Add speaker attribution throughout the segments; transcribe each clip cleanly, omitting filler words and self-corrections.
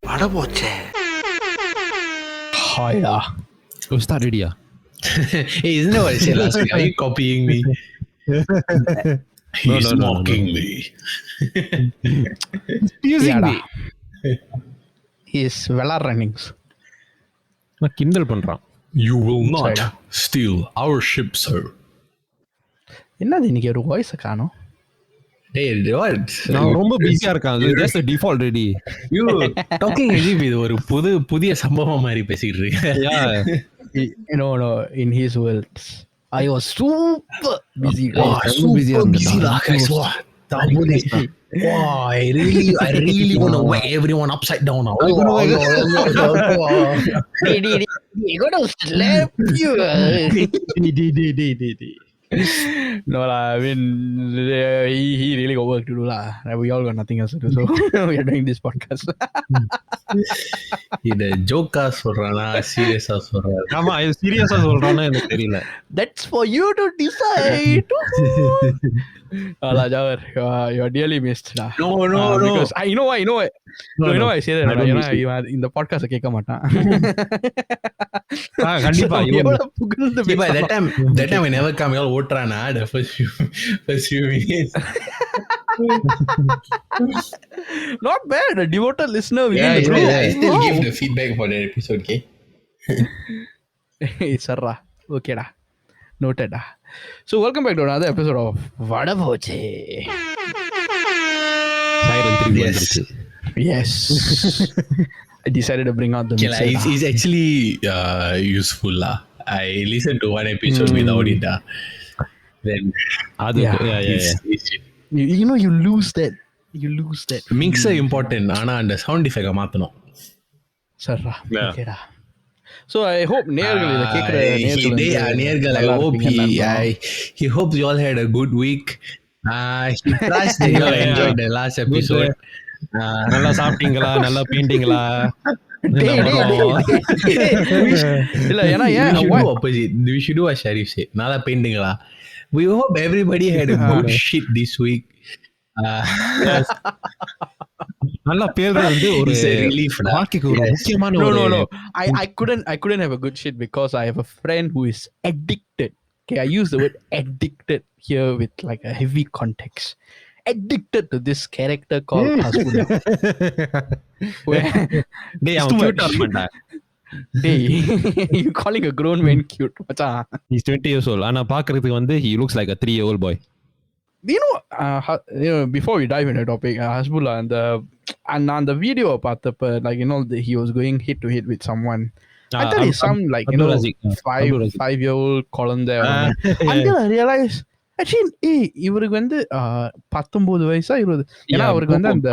Speaker 1: பட போச்சே.
Speaker 2: ஹாய்டா.
Speaker 3: Start ready-யா?
Speaker 1: Hey, isn't that what I said last week? Are you copying me? He's mocking me.
Speaker 3: Using me.
Speaker 2: He's running.
Speaker 3: நான் கிண்டல் பண்றான்.
Speaker 1: You will not steal our ship, sir.
Speaker 2: என்னது இன்னைக்கு ஒரு voice காணோம்?
Speaker 1: Hey, what?
Speaker 3: நான் ரொம்ப பிஸியா இருக்கேன். Just a default ready.
Speaker 1: You talking as if இது ஒரு புதிய சம்பவம் மாதிரி பேசிட்டு இருக்கீங்க.
Speaker 2: Yeah. No, in his words. I was super busy.
Speaker 1: Super busy lah, guys. Wow, I really want to whack everyone upside down now.
Speaker 2: You're gonna slap you. No lah, I mean he really got work to do lah. We all got nothing else to do, so we are doing this podcast.
Speaker 1: இத ஜோக்கா சொல்றானா சீரியஸா சொல்றானா?
Speaker 3: ஆமா, இது சீரியஸா சொல்றானா எனக்கு தெரியல.
Speaker 2: That's for you to decide. Ala Jawar, you're dearly missed lah.
Speaker 1: No.
Speaker 2: Because you know why I say that. ஏன்னா இந்த பாட்காஸ்ட் கேட்க மாட்டான்.
Speaker 3: கண்டிப்பா
Speaker 1: that time I never come all ஓட்றானா the first few minutes.
Speaker 2: Not bad, a devoted listener.
Speaker 1: I still give the feedback for that episode, okay?
Speaker 2: Sarra. Okay da. Noted da. So welcome back to another episode of Vada Voce. Yes. I decided to bring out the mixer.
Speaker 1: It's actually useful lah. I listened to one episode without it. Then
Speaker 2: you know you lose that.
Speaker 1: Mixer important. ஆனா அந்த sound effect மாத்தணும்.
Speaker 2: Sarra. Okay da. So I hope நேயர்கள் இத கேக்குற
Speaker 1: நேயர்கள் I hope he hopes you all had a good week. He trusts that you all enjoyed the last episode.
Speaker 3: நல்லா சாப்பிட்டீங்களா, நல்லா பீண்டிங்களா?
Speaker 2: இல்ல ஏன்னா
Speaker 1: we should do what Sharif said. நல்லா பீண்டிங்களா? We hope everybody had a good shit this week.
Speaker 3: நல்லா பேல்றது வந்து ஒரு
Speaker 1: relief
Speaker 3: வாழ்க்கைக்கு ஒரு முக்கியமான ஒரு
Speaker 2: No. I couldn't have a good shit because I have a friend who is addicted. Okay, I use the word addicted here with like a heavy context. Addicted to this character called Hasbula.
Speaker 3: டேய் அவன் கியூட்டா இருப்பான்டா.
Speaker 2: Hey, you calling a grown man cute? Macha.
Speaker 3: He's 20 years old. ஆனா பார்க்கிறதுக்கு வந்து he looks like a 3-year-old boy.
Speaker 2: You know, before we dive into the topic, Hasbula and on the video பார்த்தப்ப like you know he was going hit to hit with someone. I thought it's some like you know 5-year-old குழந்தை. Until I realized actually இவருக்கு வந்து 19 வயசா 20. ஏன்னா அவருக்கு வந்து அந்த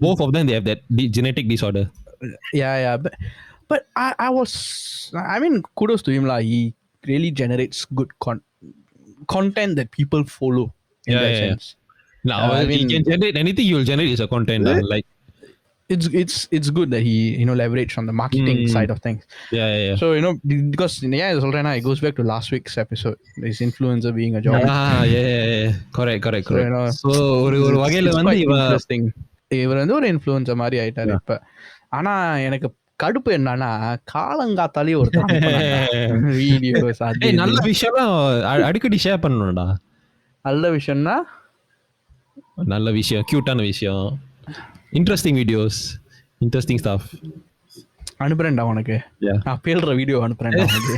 Speaker 3: both of them they have that genetic disorder.
Speaker 2: Yeah, but I mean kudos to him lah. He really generates good content that people follow. In that sense.
Speaker 3: No, he can generate anything you will generate is a content. Like
Speaker 2: it's good that he leverage on the marketing side of things.
Speaker 3: Yeah.
Speaker 2: So because it goes back to last week's episode. This influencer being a job.
Speaker 3: Yeah. Correct. So ஒரு வகையில வந்து
Speaker 2: interesting. இவர் வந்து ஒரு influencer மாதிரி ஆயிட்டாரு இப்ப. ஆனா எனக்கு கடுப்பு என்னன்னா காலங்காத்தாலே ஒரு வீடியோஸ்
Speaker 3: நல்ல விஷயம் அடிக்கடி ஷேர் பண்ணணும்டா.
Speaker 2: நல்ல விஷயம்னா
Speaker 3: நல்ல விஷயம், கியூட்டான விஷயம், இன்ட்ரெஸ்டிங் வீடியோஸ், இன்ட்ரெஸ்டிங் ஸ்டஃப்
Speaker 2: அனுப்புறேன்டா உனக்கு. நான் பேல்ற வீடியோ அனுப்புறேன்டா உனக்கு.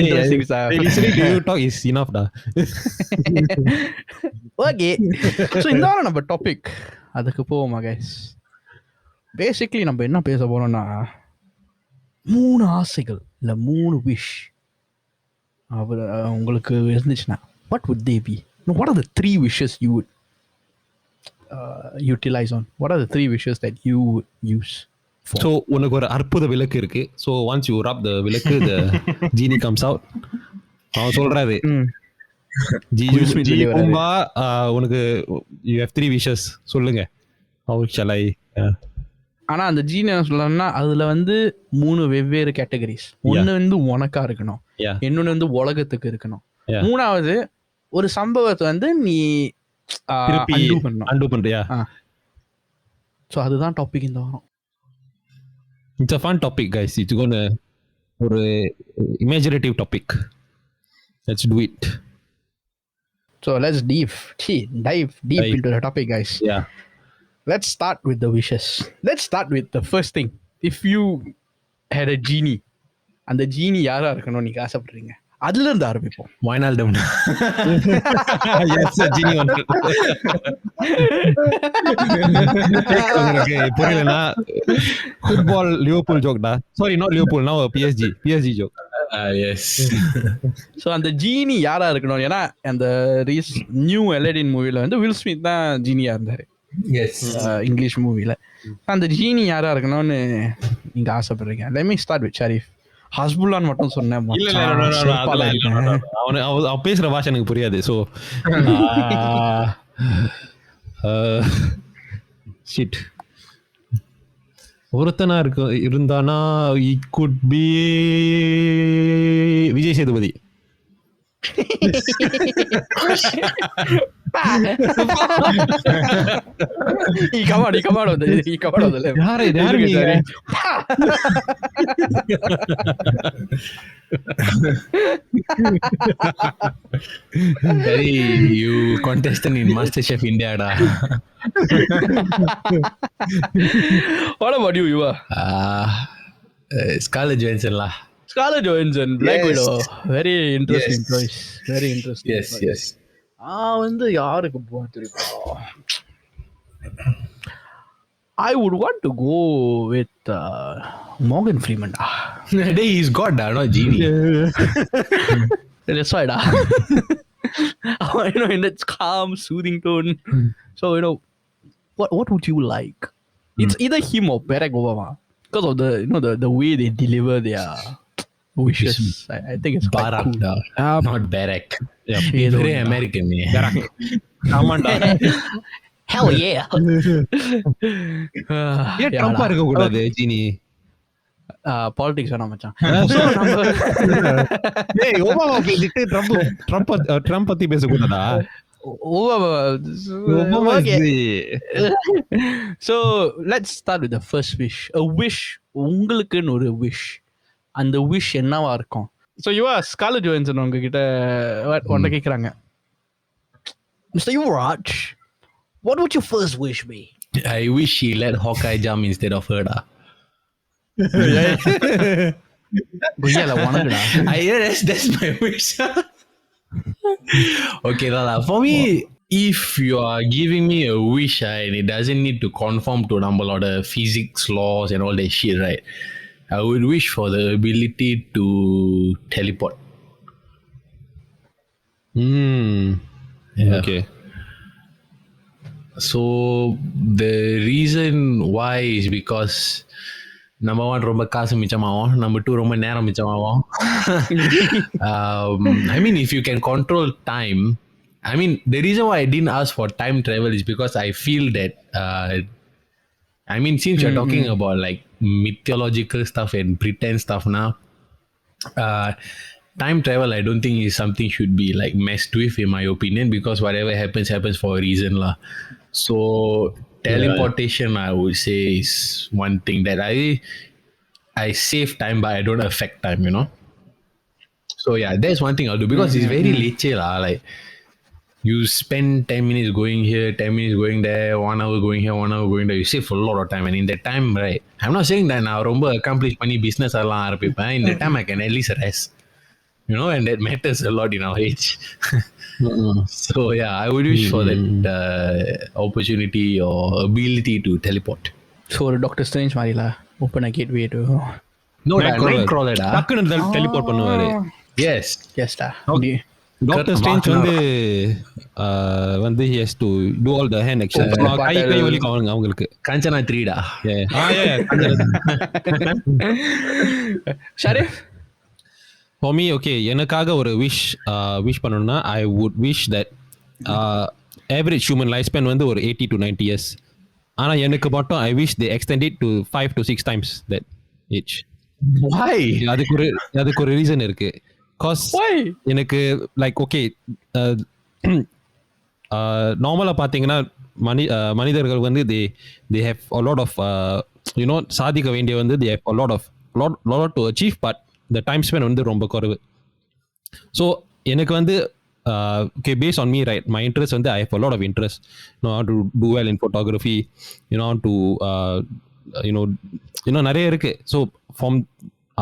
Speaker 2: Interesting stuff.
Speaker 3: Listening to you talk is enough da.
Speaker 2: Okay. So இந்த வாரம் நம்ம டாபிக் அதுக்கு போவோமா கைஸ்? பேசிக்கலி நம்ம என்ன பேச போறோம்னா 3 ஆசைகள் இல்ல 3 விஷ் உங்களுக்கு இருந்துச்சுன்னா what would they be? What are the 3 wishes you would utilize on? What are the 3 wishes that you would use for?
Speaker 3: So உனக்கு ஒரு அற்புத விளக்கு இருக்கு. So once you rub the விளக்கு the genie comes out. அவன் சொல்றாரு ஜீபும்பா உனக்கு you have 3 wishes சொல்லுங்க. How shall I?
Speaker 2: ஆனா அந்த ஜீனி சொல்லணும்னா அதுல வந்து 3 வெவ்வேறு கேட்டகரிஸ். ஒன்னு வந்து உனக்கா இருக்கணும், இன்னொன்னு வந்து உலகத்துக்கு இருக்கணும், மூணாவது ஒரு சம்பவத்தை வந்து நீ
Speaker 3: திருப்பி
Speaker 2: undo பண்ணணும்.
Speaker 3: undo பண்றியா?
Speaker 2: ஸோ அதுதான் டாபிக் இந்த வாரம்.
Speaker 3: It's a fun topic, guys. It's gonna ஒரு imaginative topic. Let's do it.
Speaker 2: So let's dive deep into the topic, guys.
Speaker 3: Yeah.
Speaker 2: Let's start with the wishes. Let's start with the first thing. If you had a genie, அந்த genie யாரா இருக்கணும் நீங்க ஆசைப்படுறீங்க, அதுல இருந்து ஆரம்பிப்போம்.
Speaker 1: வாய்நாள்டம்.
Speaker 3: Yes, genie one. உங்களுக்கு புரியலனா ஃபுட்பால் லிவர்பூல் ஜோக்டா. Sorry, not Liverpool, now PSG joke.
Speaker 1: Yes.
Speaker 2: So அந்த ஜீனி யாரா இருக்கணும்? ஏன்னா அந்த நியூ அலடின் மூவில வந்து வில் ஸ்மித் தான் ஜீனியா இருந்தாரு.
Speaker 1: Yes.
Speaker 2: இங்கிலீஷ் மூவில அந்த ஜீனி யாரா இருக்கணும்னு நீங்க ஆசைப்படுறீங்க? Let me start with Sharif. ஹஸ்புல்லான்னு மட்டும் சொன்னேன்.
Speaker 3: அவன் பேசுற பாஷை எனக்கு புரியாது. ஸோ ஷிட், ஒருத்தனா இருந்தானா it could be Vijay Sethupathi.
Speaker 1: You contestant in MasterChef India da.
Speaker 2: What about you, Yuva?
Speaker 1: Scarlett Johansson lah.
Speaker 2: Scarlett Johansson, Black Widow. Very interesting choice. Very interesting.
Speaker 1: Yes.
Speaker 2: வந்து யாருக்கு போக தெரியுமா? I would want to go with Morgan Freeman.
Speaker 1: Hey, he's God da, not genie.
Speaker 2: That's why da. In that calm, soothing tone. So what would you like? It's either him or Barack Obama because of the way they deliver their wishes. I think it's
Speaker 1: Barack
Speaker 2: quite cool.
Speaker 1: not Barack.
Speaker 3: Yeah.
Speaker 1: He's very American.
Speaker 3: Barack. Amanda.
Speaker 2: Hell yeah.
Speaker 3: ஏன் ட்ரம்பா இருக்க கூடாது ஜீனி?
Speaker 2: Politics வேணாம் மச்சான்.
Speaker 3: டேய் Obama பேசிட்டு Trump பத்தி பேச கூடாதா?
Speaker 2: So let's start with the first wish. A wish, உங்களுக்குன்னு ஒரு wish. அந்த விஷ் என்னவா இருக்கும்? ஸோ யுவா, ஸ்கார்லெட் ஜோஹன்சன் உங்ககிட்ட ஒன்றை கேட்குறாங்க. Mr. Yuvraj, what would your first wish be?
Speaker 1: I wish he let Hawkeye jump instead of her da. That's my wish. Okay, for me, if you are giving me a wish and it doesn't need to conform to நம்மளோட physics laws and all that shit, right? I would wish for the ability to teleport.
Speaker 3: Yeah. Okay.
Speaker 1: So the reason why is because number one, ரொம்ப காசு மிச்சமாகும். Number two, ரொம்ப நேரம் மிச்சமாகும். I mean, if you can control time, I mean, the reason why I didn't ask for time travel is because I feel that, I mean, since you're talking about like mythological stuff and pretend stuff now, time travel I don't think is something should be like messed with, in my opinion, because whatever happens for a reason lah. So teleportation, I would say, is one thing that I save time but I don't affect time, So yeah, that's one thing I'll do, because it's very leceh lah. Like you spend 10 minutes going here, 10 minutes going there, 1 hour going here, 1 hour going there. You save a lot of time, and in that time, right, I'm not saying that நான் ரொம்ப accomplish பண்ணி business எல்லாம் ஆரம்பிப்பேன். In that time I can at least rest, and that matters a lot in our age. So yeah, I would wish for that opportunity or ability to teleport.
Speaker 2: So Doctor Strange மாதிரில open a gateway to
Speaker 1: Nightcrawler da.
Speaker 3: டக்குன்னு teleport பண்ணுவாரு.
Speaker 1: Yes
Speaker 2: da.
Speaker 3: Okay. Doctor strange வந்து he has to do all the hand actions. கை வலிக்கும் அவங்களுக்கு.
Speaker 1: காஞ்சனா 3 டா.
Speaker 2: Sharif,
Speaker 3: for me, okay, எனக்காக ஒரு wish பண்ணணும்னா I would wish that average human lifespan வந்து ஒரு 80 to 90 years. ஆனா எனக்கு மட்டும் I wish they extend it to 5 to 6 times that age.
Speaker 1: Why?
Speaker 3: அதுக்கு ஒரு ரீசன் இருக்கு. Cause எனக்கு like okay, நார்மலாக பார்த்தீங்கன்னா மனிதர்கள் வந்து they have a lot of சாதிக்க வேண்டிய வந்து they have a lot to achieve, but the time spent வந்து ரொம்ப குறைவு. ஸோ எனக்கு வந்து okay, based on me, right, my interest வந்து I have a lot of interest, how to do well in photography, how to நிறைய இருக்கு. So from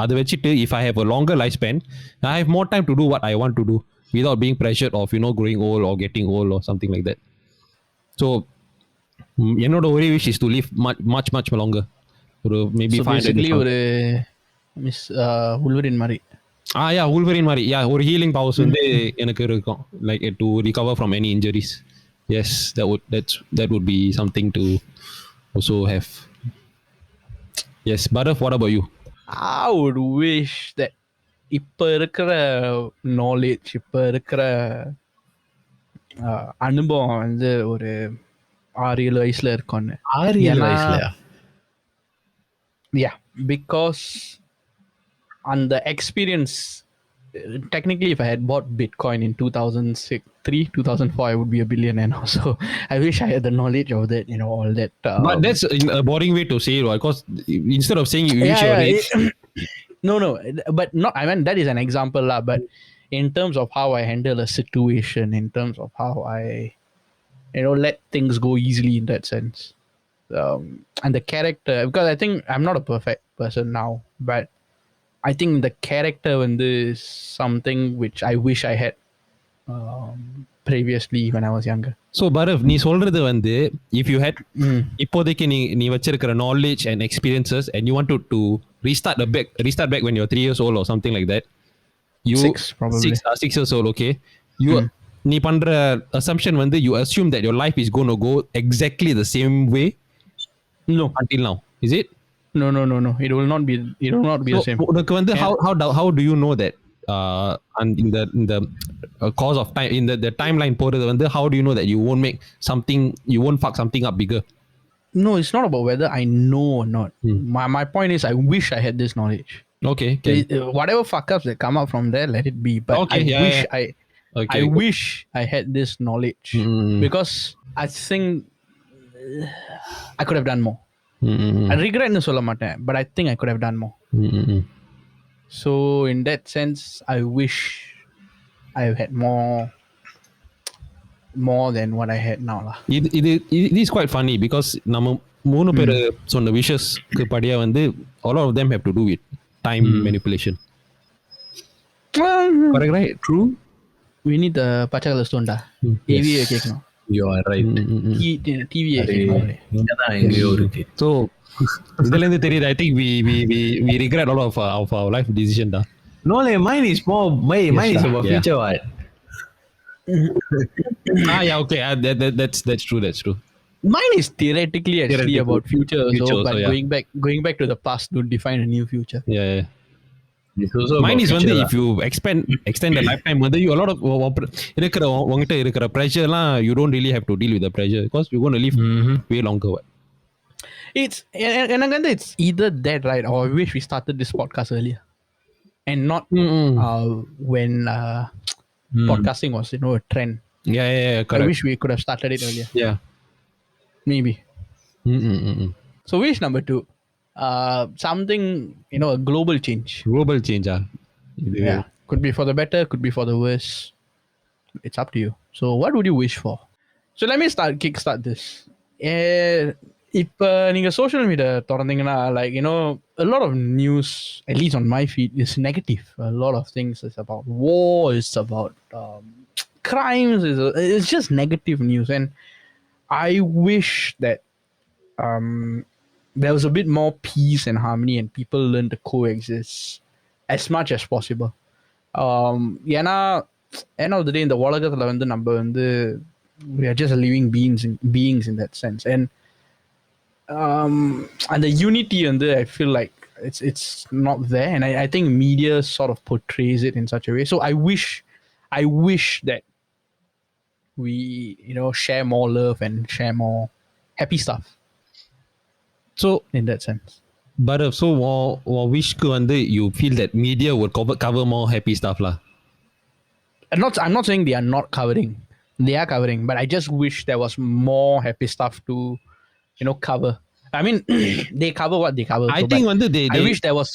Speaker 3: அதை வச்சுட்டு if I have a longer lifespan, I have more time to do what I want to do without being pressured of growing old or getting old or something like that. So என்னோட ஒரே wish is to live much longer. ஒரு maybe
Speaker 2: So
Speaker 3: 500
Speaker 2: basically ஒரு miss உல்வரின் மாதிரி.
Speaker 3: Yeah, Wolverine மாதிரி. Yeah, ஒரு healing powers வந்து எனக்கு இருக்கும், like to recover from any injuries. Yes, that would be something to also have. Yes, Bharat, what about you?
Speaker 2: I would wish that இப்ப இருக்கிற knowledge, இப்ப இருக்கிற அனுபவம் வந்து ஒரு 6-7 வயசுல இருக்கும்னு.
Speaker 1: 6-7 வயசுலயா?
Speaker 2: Yeah, because on the experience, technically if I had bought Bitcoin in 2004, I would be a billionaire now. So I wish I had the knowledge of that, all that.
Speaker 3: But that's a boring way to say it, because instead of saying you wish your age.
Speaker 2: No, but not, I mean, that is an example lah, but in terms of how I handle a situation, in terms of how I let things go easily in that sense, and the character, because I think I'm not a perfect person now, but I think the character is something which I wish I had previously when I was younger.
Speaker 3: So Bharat, நீ சொல்றது வந்து if you had இப்போதைக்கு நீ வச்சிருக்கிற knowledge and experiences and you wanted to restart back when you're 3 years old or something like that, you
Speaker 2: 6 probably
Speaker 3: 6 years old, okay, you நீ பண்ற assumption வந்து you assume that your life is going to go exactly the same way until now, is it?
Speaker 2: No, it will not be the same.
Speaker 3: உனக்கு வந்து how do you know that and in the course of time, in the timeline போறது வந்து how do you know that you won't fuck something up bigger?
Speaker 2: No, it's not about whether I know or not. My point is I wish I had this knowledge.
Speaker 3: Okay.
Speaker 2: Whatever fuck ups that come up from there, let it be, but
Speaker 3: okay,
Speaker 2: I wish I had this knowledge because I think I could have done more. I regret nu solla maten, but I think I could have done more. So in that sense, I wish I had more than what I had now lah.
Speaker 3: It is quite funny because நம்ம மூணு பேர் சொன்ன விஷஸ்க்கு படியா வந்து all of them have to do with time manipulation. Correct, right? True.
Speaker 2: We need the pachakala stone da. AV கேக்கணும்.
Speaker 1: You are right.
Speaker 2: TV கேக்கணும்.
Speaker 1: இங்கதான் எங்கேயோ இருக்கு.
Speaker 3: So இதுல இருந்து தெரியுது, I think we regret a lot of our life decision da.
Speaker 1: No, mine is about future what?
Speaker 3: Yeah, okay. That's true.
Speaker 2: Mine is theoretically about future also, but
Speaker 3: yeah.
Speaker 2: going back to the past to define a new future.
Speaker 3: Yeah.
Speaker 1: It's also
Speaker 3: Mine is வந்து
Speaker 1: future
Speaker 3: if you extend the lifetime வந்து you a lot of உங்ககிட்ட இருக்கிற pressureலாம் you don't really have to deal with the pressure because you're going to live way longer.
Speaker 2: It's either that, right, or I wish we started this podcast earlier and not when podcasting was a trend.
Speaker 3: Yeah, correct.
Speaker 2: I wish we could have started it earlier.
Speaker 3: Yeah,
Speaker 2: maybe. So wish number 2, something, a global change. Yeah, could be for the better, could be for the worse. It's up to you. So what would you wish for? So let me kickstart this. If நீங்க social media திறந்தீங்கன்னா, like a lot of news, at least on my feed, is negative. A lot of things is about war, it's about crimes, it's just negative news, and I wish that there was a bit more peace and harmony and people learn to coexist as much as possible. ஏன்னா end of the day, இந்த உலகத்துல வந்து நம்ம வந்து we are just living beings in that sense, and the unity and I feel like it's not there, and I think media sort of portrays it in such a way. So I wish that we share more love and share more happy stuff.
Speaker 3: So
Speaker 2: in that sense,
Speaker 3: but so wishku வந்து you feel that media would cover more happy stuff lah.
Speaker 2: I'm not saying they are not covering. They are covering, but I just wish there was more happy stuff to, cover. I mean, they cover what they cover.
Speaker 3: I think வந்து
Speaker 2: I wish there was.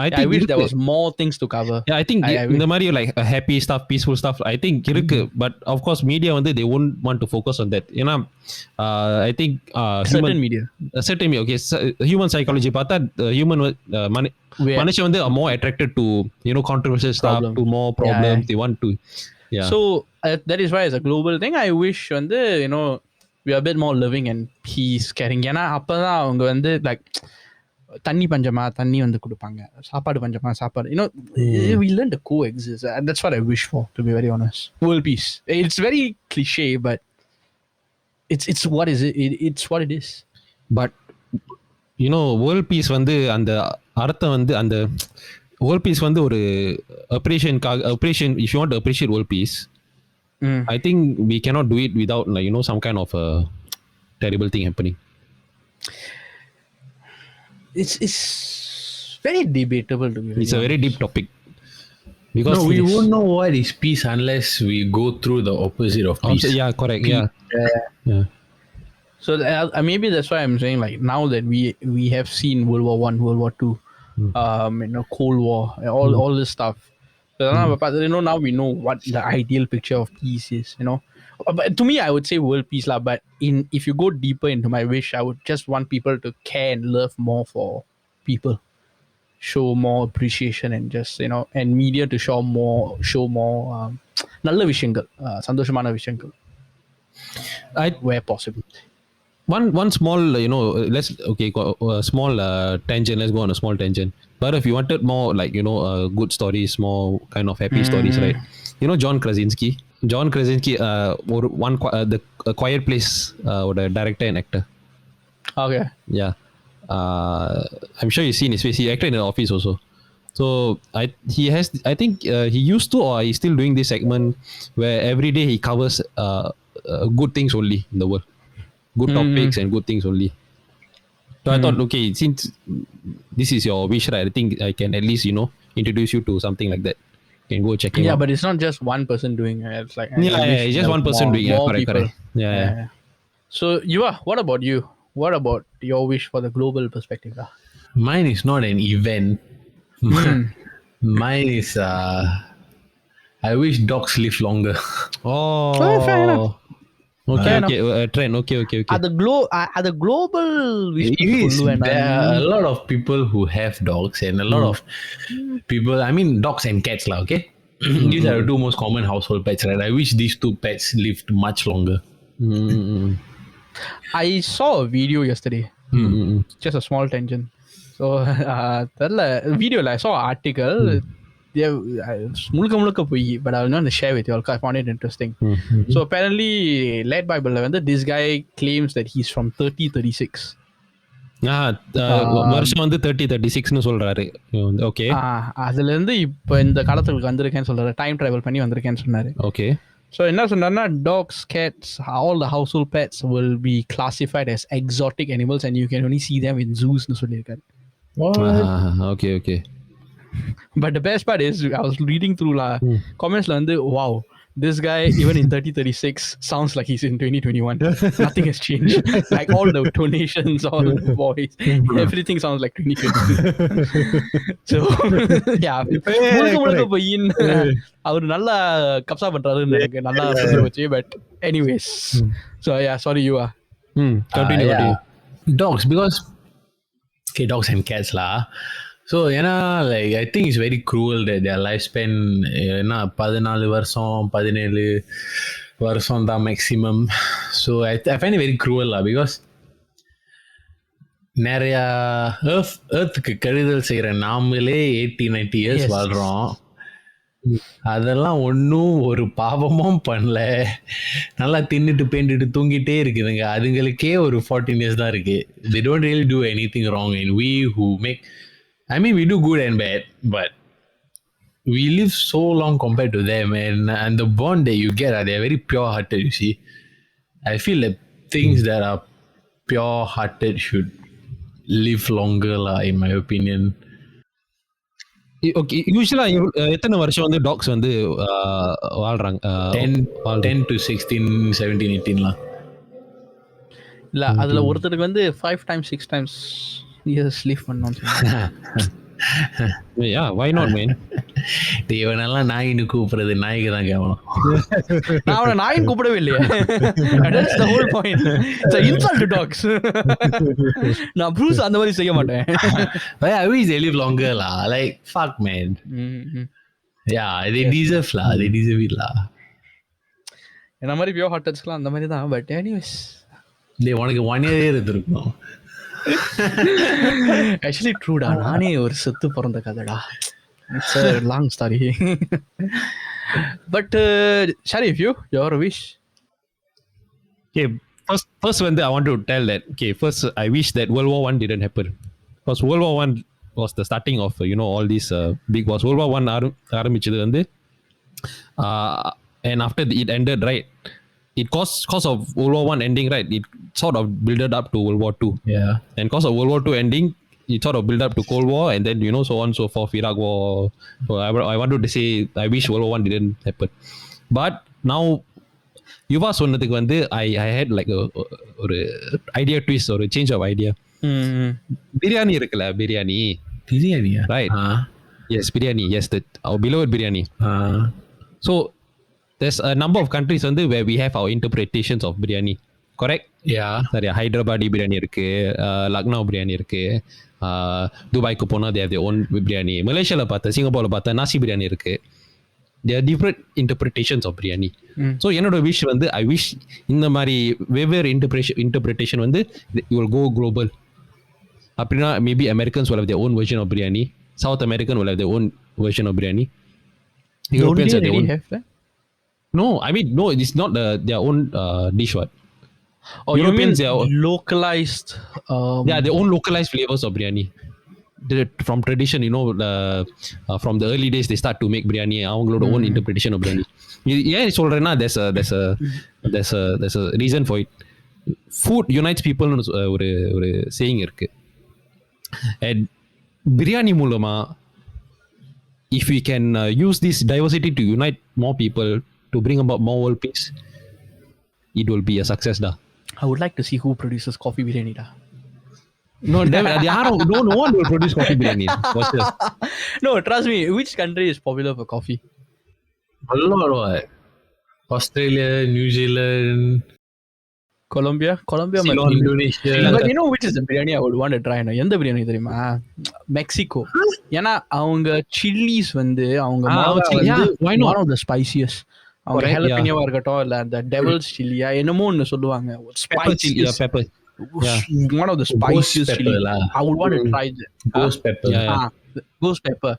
Speaker 3: I
Speaker 2: I
Speaker 3: think
Speaker 2: wish there
Speaker 3: இருக்கு.
Speaker 2: was more things to cover.
Speaker 3: Yeah, I think
Speaker 2: I
Speaker 3: இந்த மாதிரி like happy stuff, peaceful stuff, I think இருக்கு. But of course, media வந்து they won't want to focus on that. ஏன்னா, I think
Speaker 2: certain media.
Speaker 3: Certain media, okay. Human psychology பார்த்தா human மனுஷன் வந்து are more attracted to controversial stuff,
Speaker 2: Problem.
Speaker 3: to more problems. They want to. Yeah.
Speaker 2: So that is why it's a global thing. I wish வந்து we are a bit more living and peace caring. ஏன்னா அப்பதான் அவங்க வந்து like தண்ணி பஞ்சமா தண்ணி வந்து கொடுப்பாங்க, சாப்பாடு பஞ்சமா சாப்பாடு, we learn to coexist. That's what I wish for, to be very honest. World peace. It's very cliche, but it's what is it? It's what it is.
Speaker 3: But world peace வந்து அந்த அர்த்தம் வந்து அந்த world peace வந்து ஒரு appreciation. If you want to appreciate world peace, I think we cannot do it without some kind of a terrible thing happening.
Speaker 2: It's very debatable to me.
Speaker 3: It's a very deep topic. Because
Speaker 1: we won't know what is peace unless we go through the opposite of peace.
Speaker 3: Yeah, correct. Yeah.
Speaker 2: So maybe that's why I'm saying, like, now that we have seen World War I, World War II, Cold War, all this stuff. So now we know what the ideal picture of peace is. But to me, I would say world peace lah. But if you go deeper into my wish, I would just want people to care and love more for people, show more appreciation, and just and media to show more நல்ல விஷயங்கள், சந்தோஷமான விஷயங்கள், where possible.
Speaker 3: One small small tangent. Let's go on a small tangent. But if you wanted more like good stories, more kind of happy stories, right? John Krasinski, the Quiet Place, the director and actor.
Speaker 2: Okay.
Speaker 3: Yeah. I'm sure you've seen his face. He acted in The Office also. So I think he used to, or he's still doing this segment where every day he covers good things only in the world. Good topics and good things only. So I thought, okay, since this is your wish, right, I think I can at least, introduce you to something like that. You can go check it out.
Speaker 2: Yeah, but it's not just one person doing it. It's like
Speaker 3: it's just one person doing it. Correct. Yeah.
Speaker 2: So what about you? What about your wish for the global perspective?
Speaker 1: Mine is not an event. Mine is I wish dogs live longer.
Speaker 2: Oh, fair enough.
Speaker 3: Okay. Trend. Okay.
Speaker 2: At the global wish,
Speaker 1: there are a lot of people who have dogs, and a lot of people. I mean, dogs and cats, lah. Okay, these are the two most common household pets, right? I wish these two pets lived much longer.
Speaker 2: I saw a video yesterday. Just a small tangent. So, video I saw an article. முழுக்க போய், but I will not share with you all because I found it interesting. So apparently, led by Balavan, this guy claims that he's from 3036.
Speaker 3: வருஷம் வந்து 3036னு சொல்றாரு. Okay,
Speaker 2: அதுல இருந்து இப்போ இந்த காலத்துக்கு வந்திருக்கேன்னு சொல்றாரு. டைம் டிராவல் பண்ணி வந்திருக்கேன்னு சொன்னாரு.
Speaker 3: ஓகே,
Speaker 2: so என்ன சொன்னாருன்னா, dogs, cats, all the household pets will be classified as exotic animals and you can only see them in zoos னு சொல்லியிருக்காரு.
Speaker 3: Okay.
Speaker 2: But the best part is, I was reading through comments wow, this guy even in 3036 sounds like he's in 2021. Nothing has changed. Like all the donations, all the voice, everything sounds like 2021. So yeah, முழுக்க போயின் அவர் நல்லா கப்சா பண்றாருன்னு எனக்கு நல்லா புரிஞ்சு போச்சு. But anyways, so yeah, sorry you are.
Speaker 3: Continue.
Speaker 1: Dogs, because dogs and cats lah. So, like, I think it's very cruel that their lifespan, 14 வருஷம் 17 வருஷம் தான் maximum. So, I find it very cruel lah, because நிறைய earthக்கு கெடுதல் செய்கிற நாமளே 80-90 years வாழ்கிறோம். அதெல்லாம் ஒன்றும் ஒரு பாவமும் பண்ணல, நல்லா தின்னுட்டு பேண்டுட்டு தூங்கிட்டே இருக்குதுங்க. அதுங்களுக்கே ஒரு 14 years தான் இருக்கு. They don't really do anything wrong, and we who make, I mean, we do good and bad, but we live so long compared to them, and the bond that you get, they're very pure-hearted, you see. I feel that things that are pure-hearted should live longer, in my opinion.
Speaker 3: Okay யூசுவலா எத்தனை வருஷம் வந்து tax வந்து வாழ்றாங்க
Speaker 1: 10 to 16, 17, 18 lah.
Speaker 2: இல்ல அதுல ஒருத்தருக்கு வந்து 5 times 6 times இயர்ஸ் லீவ் பண்ணோம்னு சொன்னாங்க.
Speaker 3: யா வை நாட் மேன்.
Speaker 1: இவனெல்லாம் நாயின்னு கூப்பிடுறது நாய்க்கு தான் கேவலம்.
Speaker 2: நான் அவனை நாயின் கூப்பிடவே இல்லையே. That's the whole point. It's an insult to dogs. நான் ப்ரூஸ் அந்த மாதிரி செய்ய மாட்டேன்.
Speaker 1: But I wish they live longer lah. Like fuck man. Yeah, they deserve lah. They deserve it lah.
Speaker 2: என்ன மாதிரி பியோ ஹாட் டச்லாம் அந்த மாதிரி தான். பட் எனிவேஸ்
Speaker 1: உனக்கு 1 year இருந்திருக்கும்.
Speaker 2: ஆக்சுவலி ட்ரூடா, நானே ஒரு செத்து பிறந்த கதைடா. It's a long story. But Sharif, your wish?
Speaker 3: Okay, first when I want to tell that, okay, first I wish that World War I didn't happen. Because World War I was the starting of, all these big wars. World War I ஆரம்பிச்சது வந்து and after it ended, right, it cause of World War I ending, right, it sort of built up to World War II.
Speaker 1: Yeah.
Speaker 3: And cause of World War II ending, it sort of built up to Cold War, and then so on so forth, Iraq War. So I wanted to say I wish World War I didn't happen. But now யுவா சொன்னதுக்கு வந்து I had like ஒரு idea twist or a change of idea. Biryani இருக்குல்ல, பிரியாணியா, right? Yes, biryani. Yes, our beloved biryani. So there's a number of countries வந்து where we have our interpretations of biryani. Correct?
Speaker 1: Yeah.
Speaker 3: சரியா, ஹைதராபாடி பிரியாணி இருக்கு, லக்னோ பிரியாணி இருக்கு, துபாய்க்கு போனால் they have their own biryani, மலேசியாவில் பார்த்தா, சிங்கப்பூரில் பார்த்தா நாசி பிரியாணி இருக்கு. There are different interpretations of biryani. So என்னோட விஷ் வந்து I wish இந்த மாதிரி வெவ்வேறு interpretation வந்து it will go global. அப்படின்னா maybe Americans will have their own version of biryani, South American will have their own version of biryani, Europeans have their own.
Speaker 2: Have that?
Speaker 3: No, I mean no, it's not their own dish. What?
Speaker 2: Oh,
Speaker 3: Europeans,
Speaker 2: you mean localized?
Speaker 3: Yeah, their own localized flavors of biryani. From tradition, from the early days they start to make biryani. அவங்களோட own interpretation of biryani. ஏன் சொல்றேன்னா there's a reason for it. Food unites people. ஒரு saying இருக்கு. And biryani மூலமா, if we can use this diversity to unite more people, to bring about more world peace, it will be a success da.
Speaker 2: I would like to see who produces coffee biryani da.
Speaker 3: No, no one will produce coffee biryani.
Speaker 2: No, trust me. Which country is popular for coffee?
Speaker 1: A lot. What? Australia, New Zealand,
Speaker 2: Colombia,
Speaker 1: Ceylon, Indonesia.
Speaker 2: But you know which is the biryani I would want to try? எந்த பிரியாணி தெரியுமா? Mexico. ஏன்னா அவங்க chillies வந்து அவங்க one of the spiciest. அவங்க ஹலபினியோவா இருக்கட்டும், இல்ல அந்த டெவில்ஸ் சில்லியா என்னமோ ஒன்னு சொல்லுவாங்க.
Speaker 3: Pepper.
Speaker 2: Yeah. One of the spiciest chili. I would want to try that.
Speaker 1: Ghost pepper.
Speaker 2: Ghost pepper.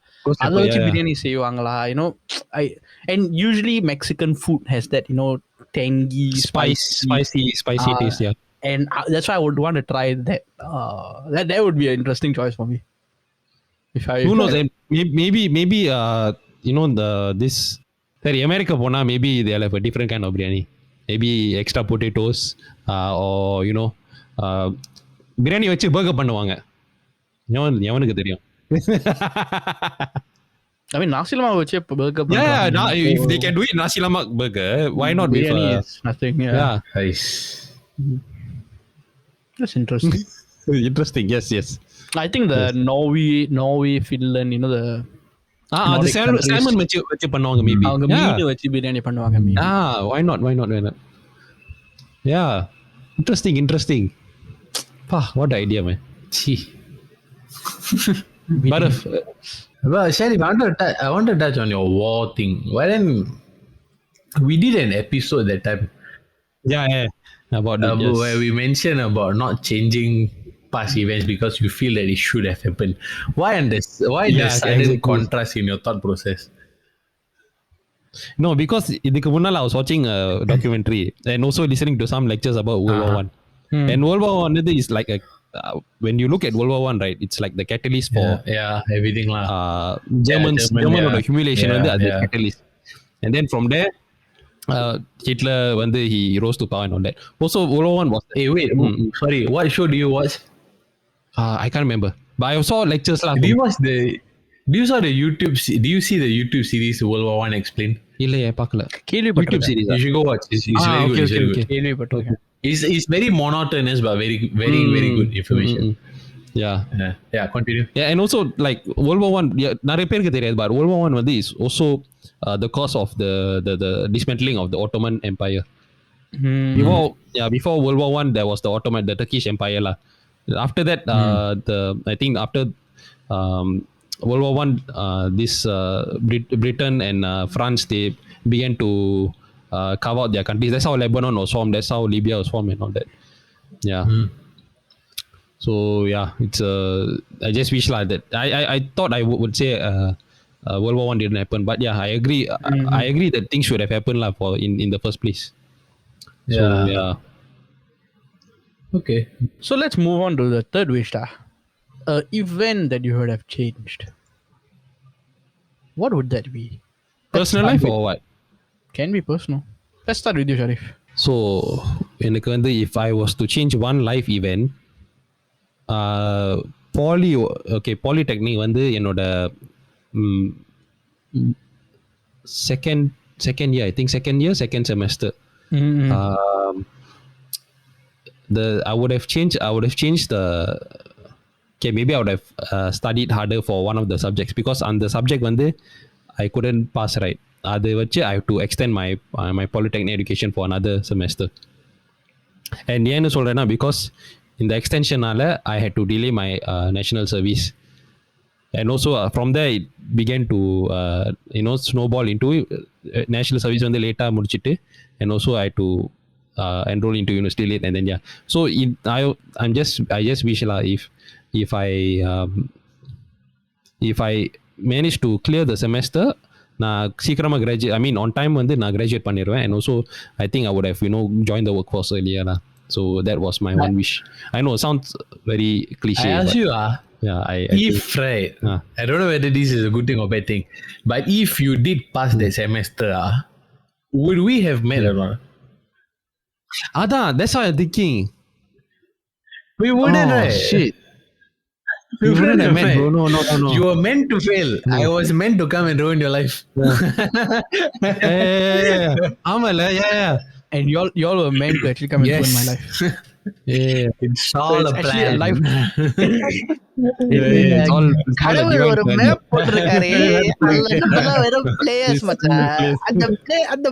Speaker 2: அத வச்சு பிரியாணி செய்வாங்களா? And usually Mexican food has that, tangy,
Speaker 3: spicy taste, yeah.
Speaker 2: And that's why I would want to try that. That would be an interesting choice for me.
Speaker 3: Who knows? Maybe this. Sorry, America போனா maybe they'll have a different kind of biryani. Maybe extra potatoes, or biryani வச்சு burger பண்ணுவாங்க. எவனுக்கு தெரியும்?
Speaker 2: I mean, nasi lemak வச்சு burger பண்ணுவாங்க.
Speaker 3: Yeah, if they can do it nasi lemak burger, why not with
Speaker 2: nothing? Yeah.
Speaker 1: Nice.
Speaker 2: That's interesting.
Speaker 3: Interesting. Yes.
Speaker 2: I think the Norway, Finland, the
Speaker 3: அது salmon வச்சு பண்ணுவாங்க maybe.
Speaker 2: அவங்க மீன் வச்சு பிரியாணி பண்ணுவாங்க maybe.
Speaker 3: Why not? Yeah. Interesting. What idea, man. But
Speaker 1: Sharif, I want to touch on your war thing. Why then we did an episode that time.
Speaker 3: Yeah. About that, yes.
Speaker 1: Where we mentioned about not changing past events because you feel that it should have happened. Why the sudden contrast in your thought process?
Speaker 3: No, because இதுக்கு முன்னால I was watching a documentary and also listening to some lectures about World War I. And World War I is like when you look at World War I, right, it's like the catalyst for
Speaker 1: everything lah.
Speaker 3: German humiliation வந்து அது catalyst. And then from there Hitler வந்து he rose to power and all that. Also World War I was
Speaker 1: sorry, what show do you watch?
Speaker 3: I can't remember. But I saw lectures lah.
Speaker 1: Do you watch Do you saw the YouTube? Do you see the YouTube series World War One Explained?
Speaker 3: இல்லையே பார்க்கல. YouTube
Speaker 2: கேள்விப்பட்டிருக்கேன்.
Speaker 3: series.
Speaker 1: You should go watch. It's very good.
Speaker 3: Okay,
Speaker 1: It's very
Speaker 3: okay.
Speaker 1: good.
Speaker 2: கேள்விப்பட்டிருக்கேன்.
Speaker 1: It's very monotonous but very good information.
Speaker 3: Yeah.
Speaker 1: Yeah, continue.
Speaker 3: Yeah, and also like World War One, நிறைய பேருக்கு தெரியாது, but World War One வந்து is also the cause of the dismantling of the Ottoman Empire. Before World War One, there was the Turkish Empire lah. After that, I think after World War One, this Britain and France, they began to carve out their countries. That's how Lebanon was formed. That's how Libya was formed and all that. Yeah. So yeah, it's I just wish like that. I thought I would say World War One didn't happen, but yeah, I agree. I agree that things should have happened lah for in the first place. So yeah.
Speaker 1: Okay.
Speaker 2: So let's move on to the third wish. Event that you would have changed. What would that be?
Speaker 3: Personal life or what?
Speaker 2: Can be personal. Let's start with you, Sharif.
Speaker 3: So எனக்கு வந்து if I was to change one life event, polytechnic வந்து என்னோட second year, I think second semester. I would have changed the maybe I would have studied harder for one of the subjects, because on the subject வந்து I couldn't pass, right? அது வச்சு I have to extend my polytechnic education for another semester. And ஏன்னு சொல்றேன்னா, because இந்த எக்ஸ்டென்ஷனால I had to delay my national service, and also from there it began to snowball into national service வந்து லேட்டா முடிச்சிட்டு, and also I had to enroll into university late, and then so I just wish lah, if I manage to clear the semester, நான் சீக்கிரமா on time வந்து நான் graduate பண்ணிடுவேன், and also I think I would have joined the workforce earlier lah. So that was my one wish. I know it sounds very cliche.
Speaker 1: I ask you, if right, I don't know whether this is a good thing or bad thing, but if you did pass that semester, would we have met or not?
Speaker 3: That's how I'm thinking.
Speaker 1: We wouldn't, right?
Speaker 3: Shit.
Speaker 1: We wouldn't have met.
Speaker 3: No.
Speaker 1: You were meant to fail. I was meant to come and ruin your life.
Speaker 3: Yeah. Yeah.
Speaker 2: And y'all were meant to actually come and ruin my life.
Speaker 1: It's all a plan.
Speaker 2: Life.
Speaker 3: It's all
Speaker 4: கடவுள் ஒரு map போட்டிருக்காரு. அதுல வெறும் players மச்சான். அந்த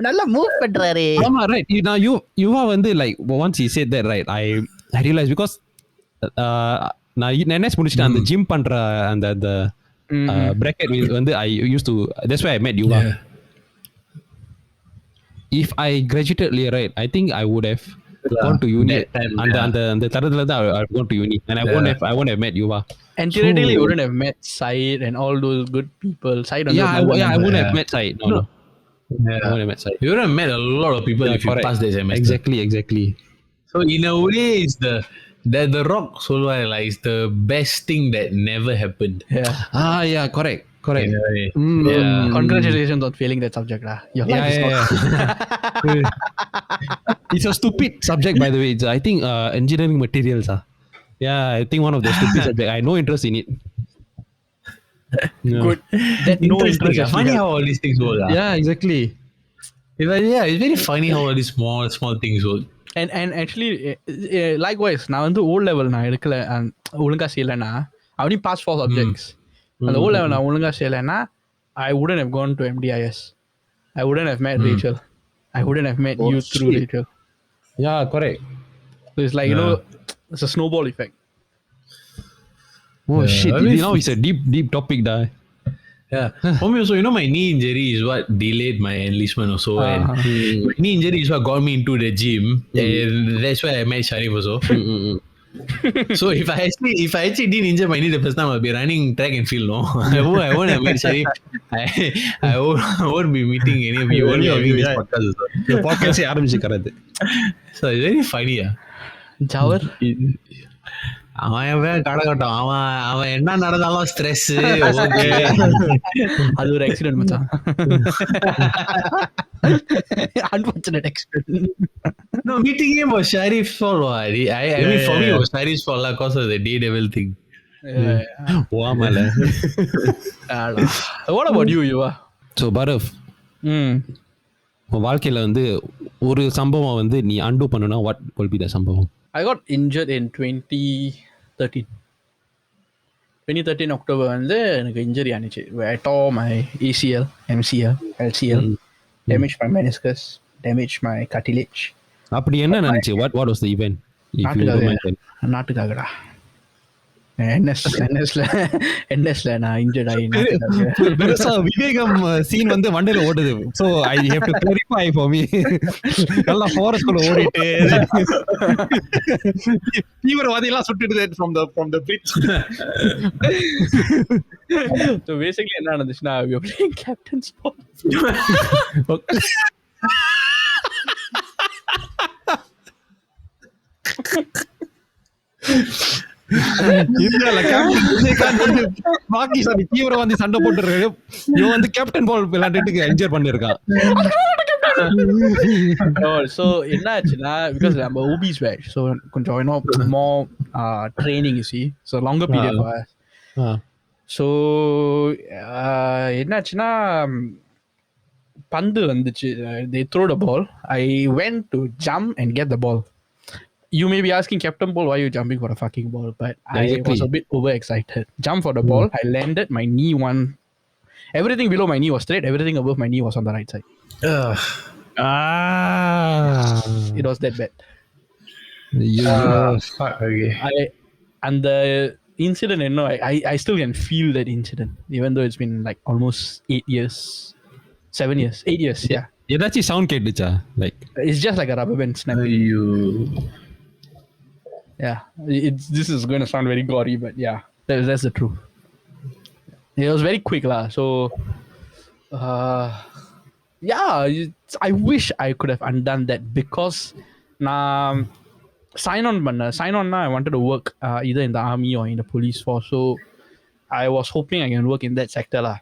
Speaker 4: நல்லா move பண்றாரு.
Speaker 3: ஆமா, right. Now you are வந்து like once he said that, right, I realized, because நான் NS முடிச்சிட்டு அந்த ஜிம் பண்ற அந்த bracket வந்து I used to, that's why I met you. If I graduated earlier, right, I think I would have gone to uni. அந்த தரத்துல தான் I gone to uni, and I won't have met you.
Speaker 2: And theoretically, you wouldn't have met Said and all those good people. Said
Speaker 3: I wouldn't have met Said. No. I wouldn't have met Said.
Speaker 1: You would have met a lot of people if you passed that semester.
Speaker 3: Exactly.
Speaker 1: So in a way, it's the rock solo is the best thing that never happened.
Speaker 3: Yeah, correct.
Speaker 2: Congratulations on failing that subject. Your life is not...
Speaker 3: It's a stupid subject, by the way. It's, I think engineering materials. Yeah, I think one of the stupid subjects. I have no interest in it.
Speaker 2: Good. That no interest.
Speaker 1: Funny how all these things work.
Speaker 3: Yeah, exactly.
Speaker 1: It's very funny how all these small things work.
Speaker 2: And actually, likewise, நான் வந்து O level நான் எடுக்கல, ஒழுங்கா செய்யலைன்னா I only passed 4 subjects. அந்த O level நான் ஒழுங்கா செய்யலைன்னா I wouldn't have gone to MDIS. I wouldn't have met Rachel. I wouldn't have met you through Rachel.
Speaker 3: Yeah, correct.
Speaker 2: So it's like, it's a snowball effect.
Speaker 3: Oh shit, now it's a deep topic.
Speaker 1: Yeah. For me also, my knee injury is what delayed my enlistment also. And my knee injury is what got me into the gym. And that's why I met Sharif also. So if I actually didn't injure my knee the first time, I'll be running track and field, no? I won't have met Sharif. I won't be meeting any of you. Only having this podcast also.
Speaker 3: The podcast ஆரம்பிச்சிக்கிறது.
Speaker 1: So it's very funny.
Speaker 2: Jawar.
Speaker 1: அவன் கடகட்டம், அவன் என்ன நடந்தாலும் stress.
Speaker 2: அது ஒரு accident மச்சான். Unfortunate accident.
Speaker 1: No, meeting him was Sharif's fault. I mean, for me, it was Sharif's fault because of the Daredevil thing.
Speaker 3: போவாமல.
Speaker 2: What about you, Yuva?
Speaker 3: So பரவ், உன் வாழ்க்கையில வந்து ஒரு சம்பவம் வந்து நீ அன்டூ பண்ணுனா வாட் வில் பி த சம்பவம்?
Speaker 2: I got injured in 2013. 2013 October வந்து எனக்கு இன்ஜுரி ஆனிச்சு. I tore my ACL, MCL, LCL, damaged my meniscus, damaged my cartilage.
Speaker 3: அப்படி என்ன நினைச்சு? What was the event? If you don't mind.
Speaker 2: நாட்டுக்காகடா. NSல நான் injured ஆகி
Speaker 3: பெருசா விவேகம் சீன் வந்து வண்டியில ஓடுது. So I have to clarify for me. நல்லா ஃபாரஸ்ட் குள்ள ஓடிட்டு தீவிரவாதி எல்லாம் சுட்டுடுது from the bridge.
Speaker 2: So basically என்ன நடந்துச்சுன்னா, we were playing captain sport.
Speaker 3: இந்தியால கேப்டன் விஜயகாந்த் வந்து பாகிஸ்தான் தீவிரவாதி சண்டை போட்டுருக்காரு. இவன் வந்து கேப்டன் பால் விளையாண்டுட்டு என்ஜாய் பண்ணிருக்கான்.
Speaker 2: So என்ன ஆச்சுன்னா, because நம்ம OBs batch, so கொஞ்சம் more training, you see, so longer period for us. So என்ன ஆச்சுன்னா, பந்து வந்துச்சு, they throw the ball, I went to jump and get the ball. You may be asking, Captain Ball, why are you jumping for a fucking ball? But exactly. I was a bit overexcited. Jump for the ball. I landed. My knee everything below my knee was straight. Everything above my knee was on the right side. It was that bad.
Speaker 1: Okay.
Speaker 2: And the incident, I still can feel that incident, even though it's been like almost 8 years. 7 years. 8 years, yeah.
Speaker 3: ஏதாச்சும் sound கேட்டுச்சா? Like
Speaker 2: it's just like a rubber band snapping. Yeah, this is going to sound very gory, but yeah, that's the truth. It was very quick lah. So, yeah, I wish I could have undone that, because sign on na, I wanted to work either in the army or in the police force. So, I was hoping I can work in that sector lah.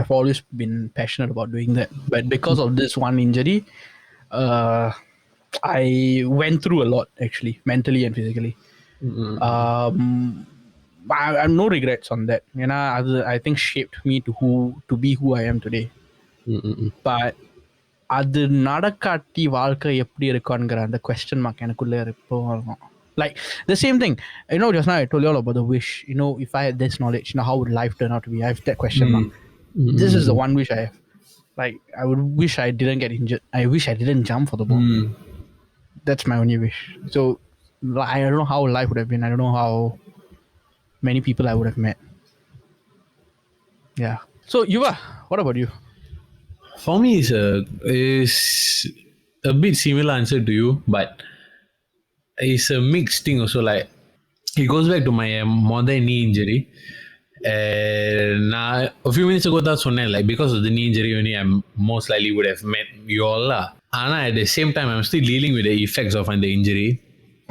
Speaker 2: I've always been passionate about doing that, but because of this one injury, I went through a lot, actually, mentally and physically. I have no regrets on that. I think shaped me to be who I am today. But அது நடக்காட்டி வாழ்க்கை எப்படி இருக்கும்ங்கற அந்த question mark எனக்குள்ள இப்போ இருக்கும். Like the same thing, just now I told you all about the wish. If I had this knowledge, how would life turn out to be? I have that question mark. This is the one wish I have. Like, I would wish I didn't get injured. I wish I didn't jump for the ball. That's my only wish. So I don't know how life would have been. I don't know how many people I would have met. Yeah. So Yuva, what about you?
Speaker 1: For me, is a bit similar answer to you, but it's a mixed thing also. Like, it goes back to my modern knee injury. Now, a few minutes ago, that's when like, because of the knee injury only, I most likely would have met you all lah. And at the same time, I'm still dealing with the effects of the injury.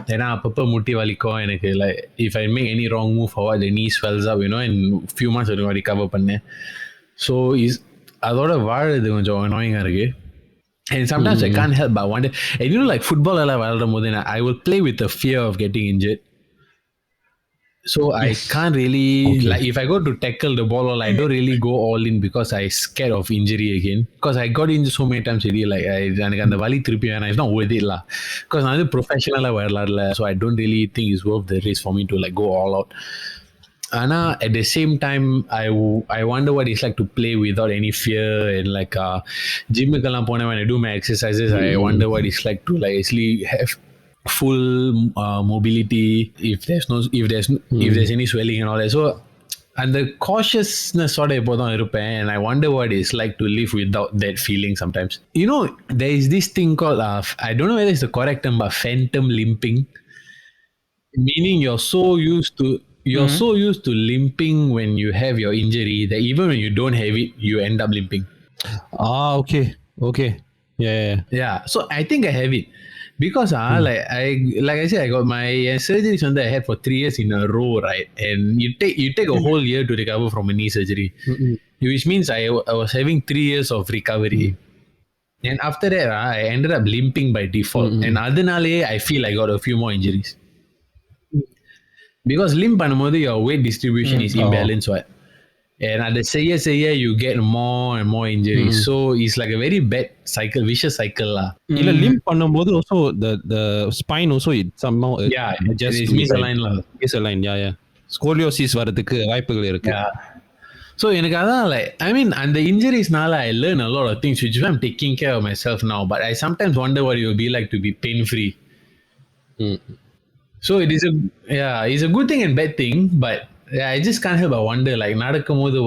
Speaker 1: Then அப்பப்போ முட்டி வலிக்கும் எனக்கு. Like, if I make any wrong move or what, the knee swells up, and few months I recover பண்ணேன். So அதோட வாழறது கொஞ்சம் annoying இருக்கு. And sometimes I can't help but wonder. And like football எல்லாம் விளையாடும் போது I will play with the fear of getting injured. So I can't really like, if I go to tackle the ball, I don't really go all in because I scared of injury again. Because I got injured so many times already. Like, எனக்கு அந்த வலி திருப்பி வேணாம். It's not worth it lah. Because நான் professional விளையாடல. So I don't really think it's worth the risk for me to like go all out. Ana at the same time, I wonder what it's like to play without any fear. And like gym க்குலாம் போனா, when I do my exercises, I wonder what it's like to like actually have full mobility if there's any swelling and all that. So and the cautiousness sort of எப்போதும் இருப்பேன். And I wonder what it's like to live without that feeling sometimes. There is this thing called I don't know whether it's the correct term, but phantom limping, meaning you're so used to limping when you have your injury that even when you don't have it, you end up limping.
Speaker 3: Okay.
Speaker 1: Yeah, so I think I have it. Because like I said, I got my surgeries I had for 3 years in a row, right? And you take a whole year to recover from a knee surgery, which means I was having 3 years of recovery. And after that, I ended up limping by default. And adhanale, I feel I got a few more injuries. because limp பண்ணும்போது your weight distribution is imbalanced what. And at the say you get more and more injuries. So it's like a very bad cycle, vicious cycle lah.
Speaker 3: இல்ல limp பண்ணும்போது also the spine also it somehow
Speaker 1: just misaligned lah.
Speaker 3: Misaligned, yeah. Scoliosis வரதுக்கு வாய்ப்புகள் இருக்கு.
Speaker 1: Yeah. So எனக்கு அதான் like I mean and the injuries நால I learn a lot of things which I'm taking care of myself now, but I sometimes wonder what it will be like to be pain free. So it is it's a good thing and bad thing, but I just can't help but wonder like நடக்கும்போது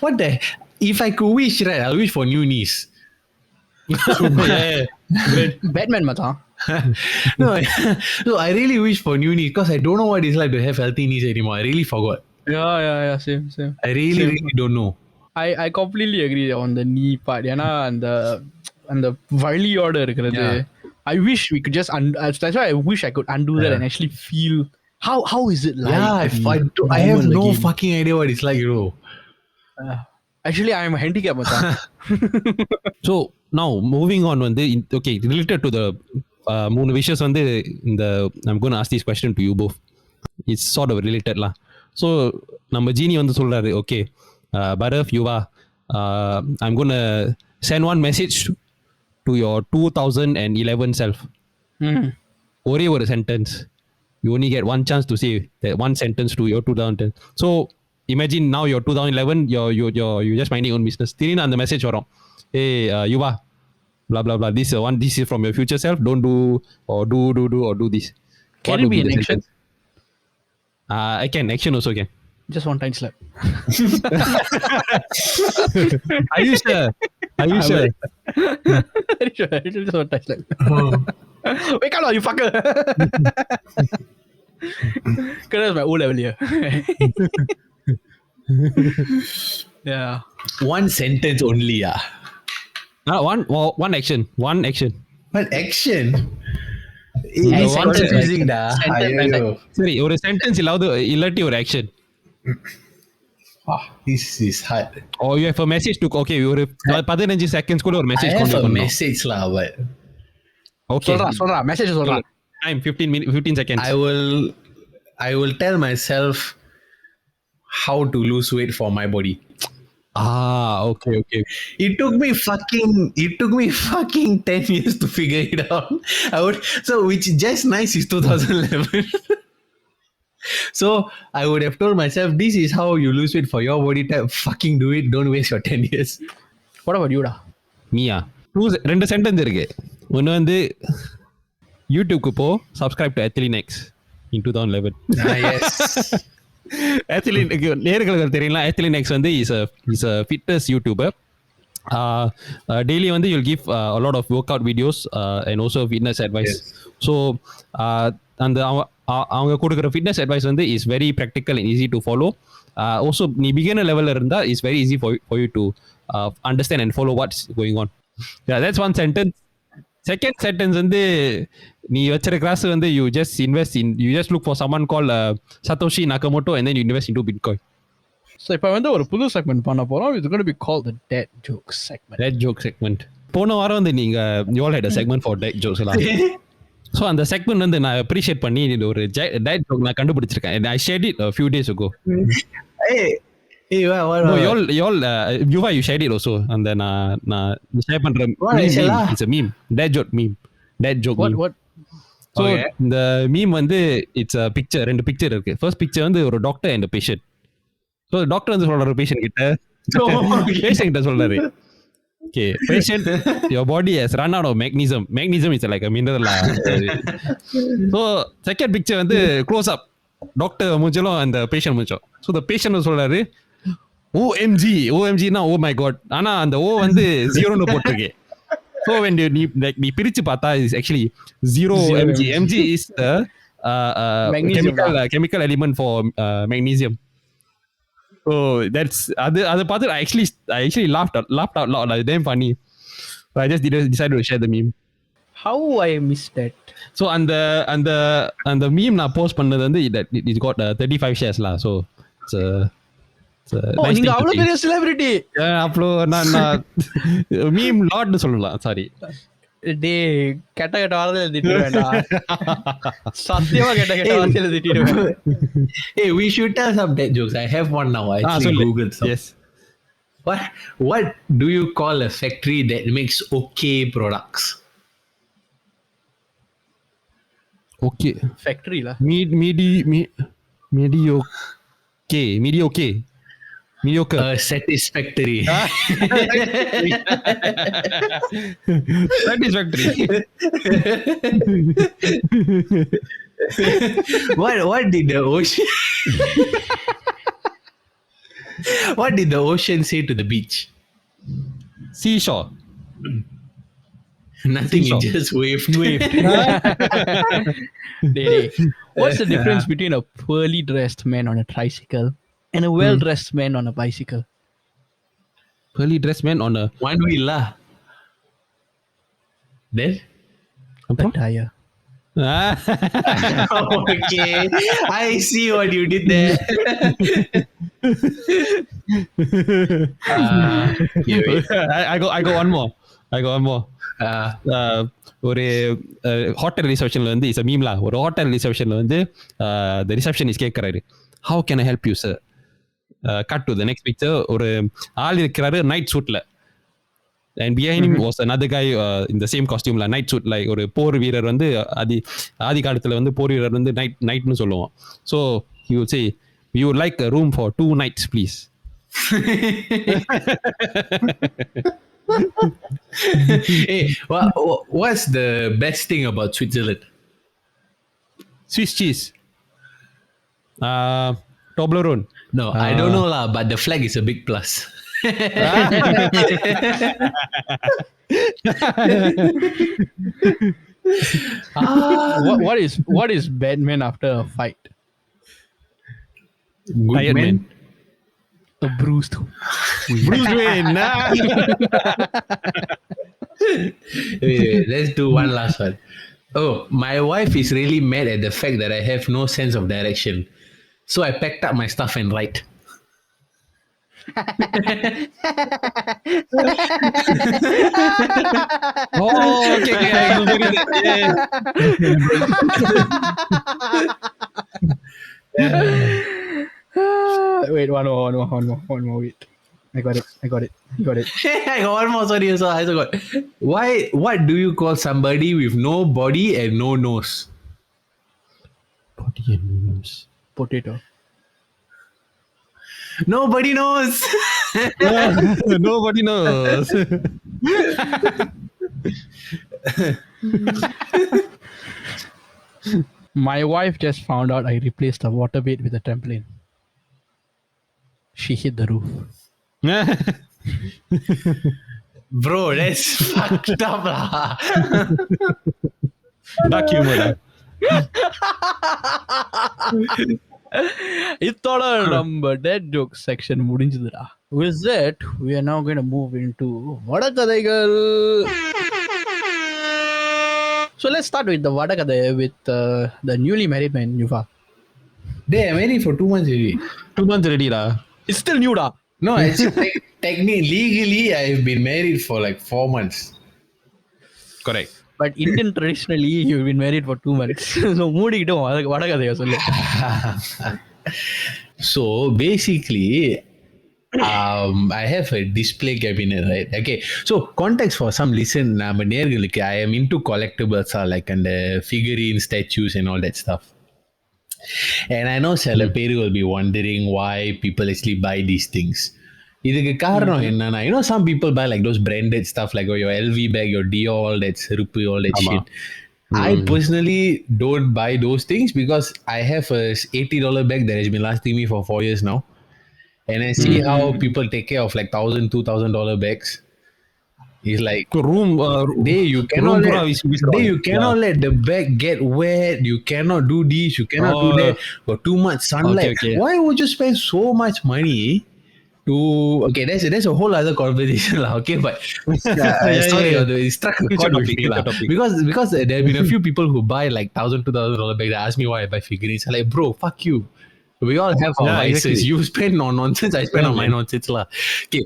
Speaker 1: what the if I could wish, right, I'll wish for new knees.
Speaker 2: Batman மச்சான்.
Speaker 1: No, I really wish for new knees because I don't know what it's like to have healthy knees anymore. I really forgot.
Speaker 2: Yeah, same.
Speaker 1: I really don't know.
Speaker 2: I completely agree on the knee part. ஏன்னா அந்த வலியோட இருக்கிறது. I wish we could just that's why I wish I could undo that and actually feel how is it like.
Speaker 1: Yeah, I have no fucking idea what it's like, bro.
Speaker 2: Actually I am a handicap மச்சான்.
Speaker 3: So now moving on வந்து okay, related to the மூணு விஷயம் வந்து இந்த I'm going to ask this question to you both. It's sort of related lah. So நம்ம ஜீனி வந்து சொல்றாரு okay, Bharat, Yuva, I'm going to send one message to your 2011 self. ஒரே ஒரு sentence. You only get one chance to say that one sentence to your 2010. So imagine now you're 2011, you're just minding your own business. திடீர்னு அந்த message வரும். Hey, Yuva, blah blah blah. This is from your future self. Don't do or do this.
Speaker 2: Can it be an action?
Speaker 3: I can action also can.
Speaker 2: Just one time slap.
Speaker 3: Are you sure?
Speaker 2: Very sure. Just one time slap. Wake up, you fucker. Cause that's my O level here. Yeah.
Speaker 1: One sentence only,
Speaker 3: One action.
Speaker 1: What action? It's confusing da.
Speaker 3: சரி ஒரு sentence இல்லாட்டி ஒரு action.
Speaker 1: This is hard.
Speaker 3: Or you have a message to okay, ஒரு 15 seconds கூட ஒரு message கொண்டு வரணும்.
Speaker 1: Message lah, but
Speaker 3: okay.
Speaker 2: சொல்றா மெசேஜ் சொல்றா.
Speaker 3: Time 15 seconds.
Speaker 1: I will tell myself how to lose weight for my body.
Speaker 3: Okay.
Speaker 1: It took me fucking 10 years to figure it out. Which just nice is 2011. So I would have told myself, this is how you lose weight for your body type. Fucking do it. Don't waste your 10 years.
Speaker 2: What about you da?
Speaker 3: மீயா ரெண்டு sentence இருக்கு. ஒன்று வந்து யூடியூப்க்கு போ, subscribe to Aladdin X in 2011.
Speaker 1: Yes.
Speaker 3: நேர்களுக்கு தெரியல, Aladdin X வந்து is a fitness YouTuber. Daily வந்து you'll give a lot of workout videos and also fitness advice. Yes. So அந்த அவங்க கொடுக்குற fitness advice வந்து is very practical and easy to follow. Also நீ beginner level இருந்தா is very easy for you to understand and follow what's going on. Yeah, that's one sentence. Second sentence வந்து நீ வச்சிருக்க class வந்து you just look for someone called Satoshi Nakamoto and then you invest into Bitcoin.
Speaker 2: So இப்போ வந்து ஒரு புது segment பண்ண போறோம். It's going to be called the dad joke segment.
Speaker 3: Dad joke segment. போன வாரம் வந்து நீங்க you all had a segment for dad jokes எல்லாம். So அந்த செக்மெண்ட் வந்து நான் அப்ரிஷியேட் பண்ணி ஒரு dad joke நான் கண்டுபிடிச்சிருக்கேன். And I shared it a few days ago.
Speaker 1: Hey, what?
Speaker 3: No, y'all, Yuva, you shared it also. And then நான் share பண்ற it's a meme. Dad joke meme.
Speaker 2: What?
Speaker 3: So the meme வந்து it's a picture, ரெண்டு picture இருக்கு. First picture வந்து ஒரு doctor and a patient. So doctor வந்து சொல்றாரு patient கிட்ட, patient கிட்ட சொல்றாரு, okay, patient, your body has run out of magnesium. Magnesium is like a mineral. So second picture வந்து close up. Doctor மூஞ்சலும் அந்த patient மூஞ்சம். So the patient சொல்றாரு, OMG னா oh my god. ஆனா அந்த O வந்து 0ன்னு போட்டுருக்கு. So when நீ பிரிச்சு பார்த்தா is actually 0 mg. Mg is the chemical element for magnesium. So that's அது பார்த்து I actually laughed out loud. Like damn funny. So I just decided to share the meme.
Speaker 2: How I missed that?
Speaker 3: So அந்த meme நான் post பண்ணது வந்து it got 35 shares lah. So it's
Speaker 2: நீங்க அவ்வளவு பெரிய celebrity.
Speaker 3: அப்புறம் நான் மீம் லார்ட்னு சொல்லலாம். சாரி,
Speaker 2: டேய் கெட்ட கெட்ட வார்த்தையில திட்டிடுவேன்டா. சத்தியமா கெட்ட கெட்ட வார்த்தையில திட்டிடுவேன்.
Speaker 1: Hey, we should tell some dead jokes. I have one now. I actually googled some.
Speaker 3: Yes.
Speaker 1: What do you call a factory that makes okay products?
Speaker 3: Okay.
Speaker 2: Factory la.
Speaker 3: Mediocre.
Speaker 1: Satisfactory.
Speaker 3: Satisfactory.
Speaker 1: What did the ocean What did the ocean say to the beach?
Speaker 3: Seashore.
Speaker 1: Nothing.
Speaker 3: Seashore.
Speaker 1: It just waved.
Speaker 2: Hey, what's the difference between a poorly dressed man on a tricycle and a well-dressed man on a bicycle?
Speaker 3: Poorly dressed man on a
Speaker 1: One wheel lah. Then?
Speaker 2: The tire.
Speaker 1: Okay, I see what you did there.
Speaker 3: I got one more. ஒரு hotel ரிசப்ஷன்ல வந்து is மீம்லா ஒரு hotel ரிசப்ஷன்ல வந்து the receptionist கேட்கறாரு, how can I help you sir? Cut to the next picture. ஒரு ஆள் இருக்கிறாரு night சூட்ல, and behind him was another guy in the same costume la, night suit, like ஒரு போர் வீரர் வந்து ஆதி காலத்துல வந்து போர் வீரர் வந்து நைட்னு சொல்லுவோம். So he would say, we would like a room for 2 nights please.
Speaker 1: Hey, what's the best thing about Switzerland?
Speaker 3: Swiss cheese. Toblerone.
Speaker 1: No, I don't know lah, but the flag is a big plus.
Speaker 2: What is Batman after a fight?
Speaker 1: Good
Speaker 3: Tired
Speaker 1: man.
Speaker 2: A bruised.
Speaker 3: Bruce Wayne.
Speaker 1: Wait, let's do one last one. Oh, my wife is really mad at the fact that I have no sense of direction. So I packed up my stuff and write.
Speaker 3: Oh, okay. I know
Speaker 2: Wait, one more. Wait, I got it.
Speaker 1: I got one more. Sorry, I forgot. What do you call somebody with no body and no nose?
Speaker 3: Body and nose.
Speaker 2: Potato.
Speaker 1: Nobody knows.
Speaker 3: Nobody knows.
Speaker 2: My wife just found out I replaced a water bed with a trampoline. She hit the roof.
Speaker 1: Bro, that's fucked up lah.
Speaker 3: Dark humor.
Speaker 2: இதோட நம்ம dead joke section முடிஞ்சதுடா. With that, we are now going to move into வடகதைகள். So let's start with the வடகதை with the newly married man, Yuva.
Speaker 1: They are married for 2 months already.
Speaker 3: 2 months already lah.
Speaker 2: It's still new da.
Speaker 1: No, it's technically, legally, I've been married for like 4 months.
Speaker 3: Correct.
Speaker 2: But Indian traditionally, you've been married for 2 months. So மூடிக்கிட்டோம் வடகதையை சொல்லு.
Speaker 1: So basically, I have a display cabinet, right? Okay. So context for some நேயர்களுக்கு, I am into collectibles, like and figurine, statues and all that stuff. And I know சில பேர் will be wondering why people actually buy these things. இதுக்கு காரணம் என்னன்னா, you know, some people buy like those branded stuff like your LV bag, your Dior, that serupu, all that shit. I personally don't buy those things because I have a $80 bag that has been lasting me for 4 years now. And I see how people take care of like $1,000, $2,000 bags. It's like you cannot let the bag get wet. You cannot do this. You cannot do that. Got too much sunlight.
Speaker 3: Okay.
Speaker 1: Why would you spend so much money to? Okay, that's a whole other conversation lah. Okay, but sorry, it struck a chord with me lah. Because there have been a few people who buy like $1,000, $2,000 bag. They ask me why I buy figurines. I'm like, bro, fuck you. We all have our vices. Exactly. You spend on nonsense. I spend on my nonsense lah. Okay,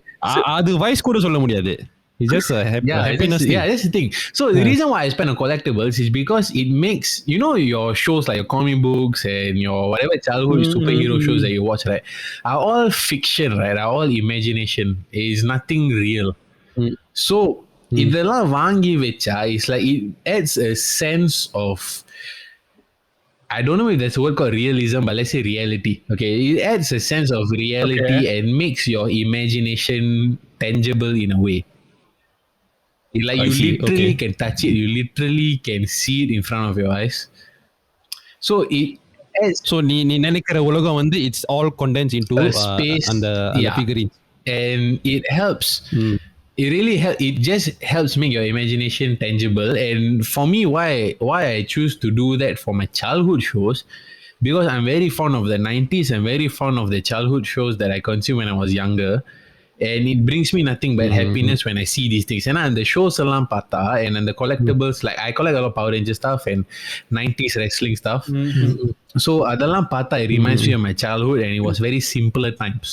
Speaker 3: அது வயசு கூட சொல்ல முடியாது. It's just a happiness thing.
Speaker 1: Yeah, that's the thing. So the reason why I spend on collectibles is because it makes, you know, your shows like your comic books and your whatever childhood superhero shows that you watch, right, are all fiction, right? Are all imagination. It is nothing real.
Speaker 3: Mm.
Speaker 1: So இதெல்லாம் வாங்கி வச்சா it's like it adds a sense of, I don't know if there's a word called realism, but let's say reality. Okay, it adds a sense of reality and makes your imagination tangible in a way. Like
Speaker 3: I
Speaker 1: you
Speaker 3: see.
Speaker 1: literally can touch it, you literally can see it in front of your eyes. So it adds
Speaker 3: So நீ நினைக்கிற உலகம் வந்து it's all condensed into
Speaker 1: a space,
Speaker 3: அந்த figurine.
Speaker 1: And it helps. It really it just helps make your imagination tangible. And for me, why I choose to do that for my childhood shows, because I'm very fond of the 90s. I'm very fond of the childhood shows that I consumed when I was younger. And it brings me nothing but happiness when I see these things. And the shows allam pata and the collectibles, like I collect a lot of Power Ranger stuff and 90s wrestling stuff. So adallam pata, it reminds me of my childhood, and it was very simpler times,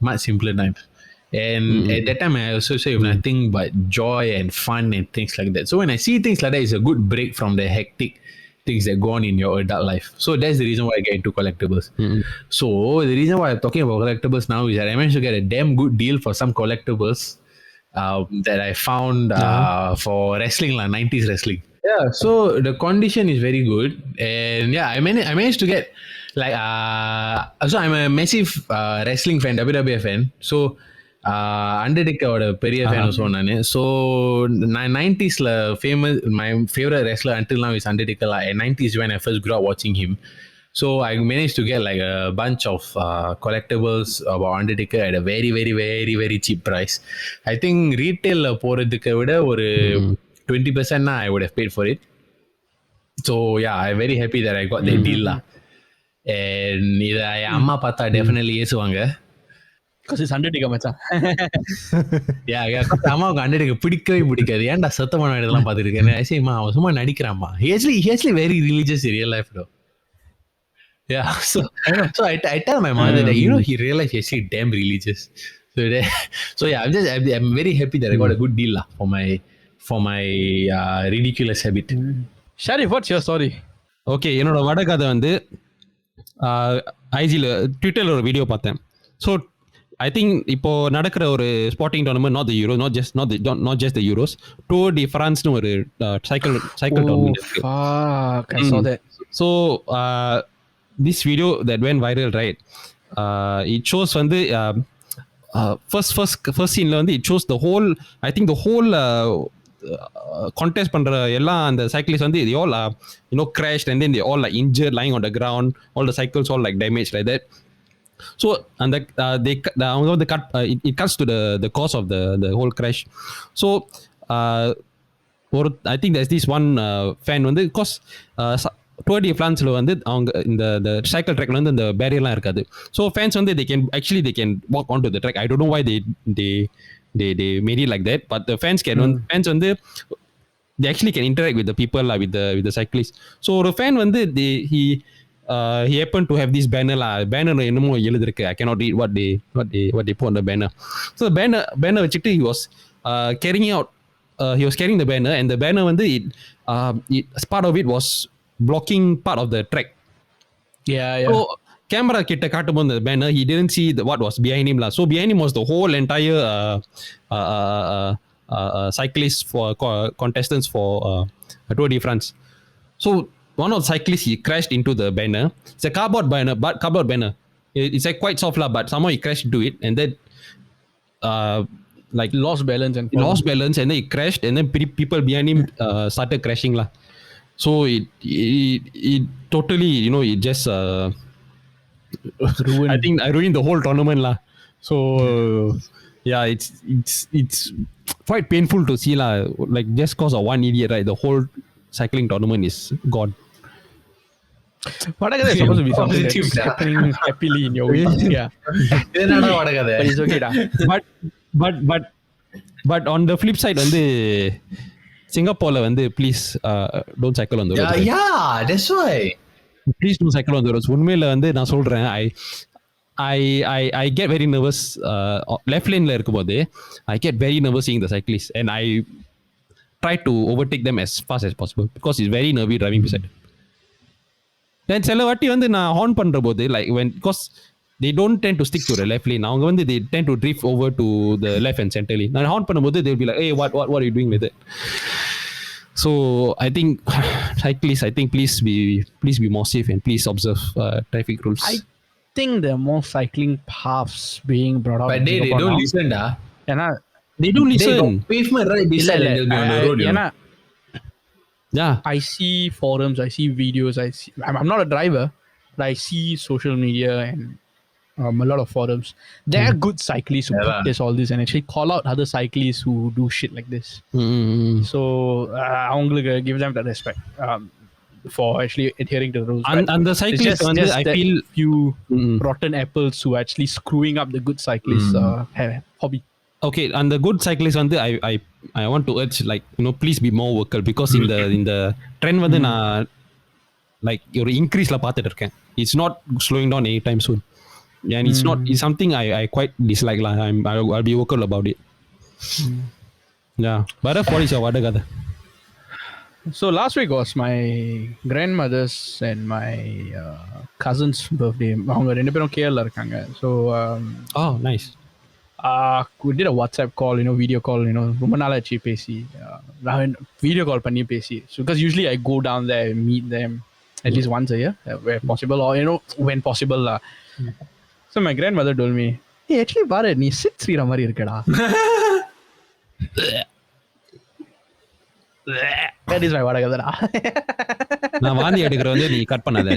Speaker 1: much simpler times. And at that time, I associate with nothing but joy and fun and things like that. So when I see things like that, it's a good break from the hectic things that go on in your adult life. So that's the reason why I get into collectibles. So the reason why I'm talking about collectibles now is that I managed to get a damn good deal for some collectibles that I found for wrestling, 90s wrestling. Yeah, so the condition is very good, and yeah, I managed to get like so I'm a massive wrestling fan, WWE fan. So அண்டர்டேக்கரோட பெரிய fan சொன்னானு. So நான் 90s famous, my favorite wrestler until now is Undertaker. In 90s when I first grew up watching him, so I managed to get like a bunch of collectibles about Undertaker at a very very very very cheap price. I think retail போறதுக்கு விட ஒரு 20% I would have paid for it. So yeah, I'm very happy that I got that deal lah. And இதை அம்மா பார்த்தா definitely ஏசுவாங்க.
Speaker 2: Because it's Undertaker மச்சான்.
Speaker 1: Yeah, அம்மாவுக்கு Undertaker பிடிக்காது. ஏன்டா சத்தமான இதெல்லாம் பார்த்துருக்கேன். ஐசிமா அவன் சும்மா நடிக்கிறான்மா. He actually very religious in real life though. Yeah, so I tell my mother that, you know, he realized he's actually damn religious. So yeah, I'm very happy that I got a good deal lah for my ridiculous habit.
Speaker 2: Sharif, what's your story?
Speaker 3: Okay, என்னோட வடகதை வந்து ஐஜியில் ட்விட்டரில் ஒரு video பார்த்தேன். So I think இப்போ நடக்கிற ஒரு sporting tournament, not the Euros, not just the Euros, Tour de France னு ஒரு cycle tournament இருக்கு.
Speaker 2: Fuck, I saw that.
Speaker 3: So this video that went viral, right? It shows வந்து first scene வந்து it shows the whole, I think the whole contest பண்ற எல்லாம் அந்த cyclists வந்து they all crashed, and then they all like injured, lying on the ground, all the cycles all like damaged like that. So and it cuts to the cause of the whole crash. So I think there's this one fan வந்து because Tour de France வந்து அவங்க இந்த cycle track வந்து இந்த barrierலாம் இருக்காது. So fans வந்து they can walk onto the track. I don't know why they made it like that, but the fans வந்து they actually can interact with the people with the cyclists. So ஒரு fan வந்து he happened to have this banner என்னமோ எழுதிருக்கு. I cannot read what they put on the banner. So the banner வச்சுட்டு he was carrying the banner, and the banner வந்து part of it was blocking part of the track.
Speaker 2: Yeah.
Speaker 3: So camera கிட்ட காட்டும்போது the banner, he didn't see what was behind him lah. So behind him was the whole entire cyclists for contestants for Tour de France. So one of the cyclists, he crashed into the banner. It's a cardboard banner. It's like quite soft lah, but somehow he crashed into it, and then like
Speaker 2: lost balance, and
Speaker 3: then he crashed, and then people behind him started crashing lah. So it totally, it just
Speaker 2: ruined.
Speaker 3: I think I ruined the whole tournament lah. So yeah, it's quite painful to see lah. Like just cause of one idiot, right? The whole cycling tournament is gone.
Speaker 2: Vadakadha is supposed to be something that's happening happily in your week. Yeah.
Speaker 1: Idhenada vadakadha.
Speaker 2: But it's okay da.
Speaker 3: But on the flip side வந்து சிங்கப்பூர்ல வந்து please don't cycle on the road.
Speaker 1: Yeah, that's why.
Speaker 3: Please don't cycle on the roads. உண்மையில வந்து நான் சொல்றேன், I get very nervous. Left lane la இருக்கும்போது I get very nervous seeing the cyclists, and I try to overtake them as fast as possible because it's very nervy driving beside. Then சில வாட்டி வந்து நான் horn பண்ற போது like when because they don't tend to stick to the left lane. அவங்க வந்து they tend to drift over to the left and center lane. நான் horn பண்ணும்போது they'll be like, hey, what are you doing with it? So I think cyclists, please be more safe and please observe traffic rules.
Speaker 2: I think there are more cycling paths being brought up.
Speaker 1: But they don't listen, da.
Speaker 3: They don't listen.
Speaker 1: They got pavement right beside and they'll be on the road.
Speaker 3: Yeah.
Speaker 2: I see forums, I see videos, I'm not a driver, but I see social media and a lot of forums. There are good cyclists who practice all this and actually call out other cyclists who do shit like this. So I'm going to give them that respect for actually adhering to the rules.
Speaker 3: And the cyclists,
Speaker 2: just
Speaker 3: I feel
Speaker 2: few rotten apples who are actually screwing up the good cyclists hobby.
Speaker 3: Okay, and the good cyclists வந்து I want to urge, like, you know, please be more vocal because in the trend வந்து நான் like ஒரு increase ல பார்த்துட்டு இருக்கேன். It's not slowing down anytime soon. And it's something I quite dislike lah. I'll be vocal about it. Yeah. But what is your other gather?
Speaker 2: So last week was my grandmother's and my cousin's birthday. அவங்க ரெண்டு பேரும் கேரளா இருக்காங்க. So
Speaker 3: oh, nice.
Speaker 2: We did a WhatsApp call, video call, ரொம்ப நாள் ஆச்சு பேசி. Video call பண்ணி பேசி. So because usually I go down there and meet them at least once a year where possible, or when possible lah. So my grandmother told me, hey, actually பாரு நீ சித் ஸ்ரீரா மாதிரி இருக்கடா. That is my வடகதடா.
Speaker 3: நான் வாந்தி எடுக்கிற வந்து நீ cut பண்ணாத.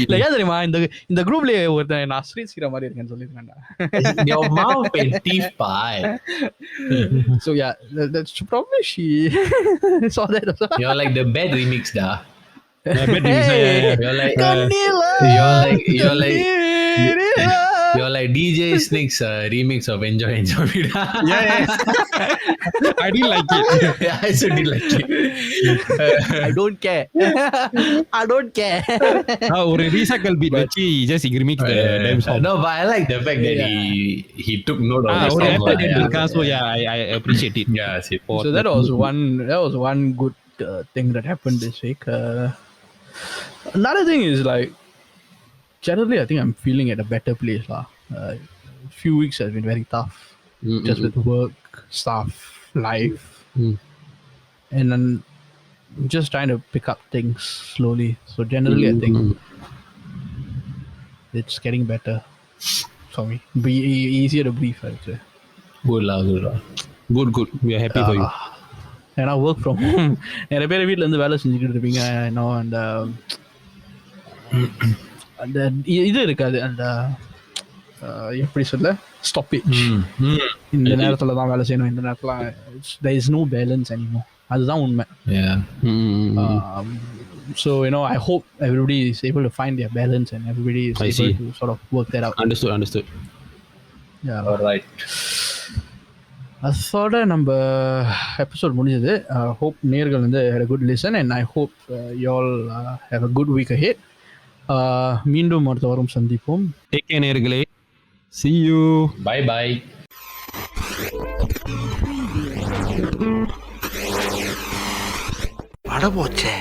Speaker 2: இல்லையா தெரியுமா இந்த குரூப்ல ஒருத்தன் நான் ஸ்ரீ ஸ்ரீரா மாதிரி இருக்கேன்னு சொல்லிருக்கேன்டா.
Speaker 1: Your mouth and teeth pie.
Speaker 2: So yeah, that's probably she saw that also.
Speaker 1: You're like the bad remix da.
Speaker 3: Bad remix.
Speaker 1: You're like DJ Snake's remix of Enjoy.
Speaker 3: Yeah. I didn't like it.
Speaker 1: Yeah, I also didn't like it.
Speaker 2: I don't care.
Speaker 3: ஒரு recycle beat வச்சு just remix the damn song.
Speaker 1: No, but I like the fact that he took note of the song.
Speaker 3: So yeah, I appreciate it.
Speaker 1: Yeah,
Speaker 2: so that was one good thing that happened this week. Another thing is like, generally I think I'm feeling at a better place lah. Few weeks has been very tough, just with work, stuff, life, and then just trying to pick up things slowly. So generally I think it's getting better for me. Be easier to breathe, I would say.
Speaker 1: Good lah.
Speaker 3: Good. We are happy for you.
Speaker 2: And I work from home. நிறைய பேர் வீட்டில் இருந்து வேலை செஞ்சுக்கிட்டு இருப்பீங்க, அந்த இது இருக்காது, அந்த எப்படி சொல்ல, ஸ்டாப்பேஜ். இந்த நேரத்தில் தான் வேலை செய்யணும், இந்த நேரத்தில் there is no balance anymore. அதுதான் உண்மை. So I hope everybody is able to find their balance and everybody is able to sort of work that out.
Speaker 3: Understood.
Speaker 2: Yeah.
Speaker 1: All right.
Speaker 2: அதோட நம்ம எபிசோட் முடிஞ்சது. Hope நேயர்கள் வந்து had a good listen and I hope you all have a good week ahead. மீண்டும் அடுத்த வாரம் சந்திப்போம்.
Speaker 3: Take care நேயர்களே. See you.
Speaker 1: Bye.
Speaker 4: அட போச்சே.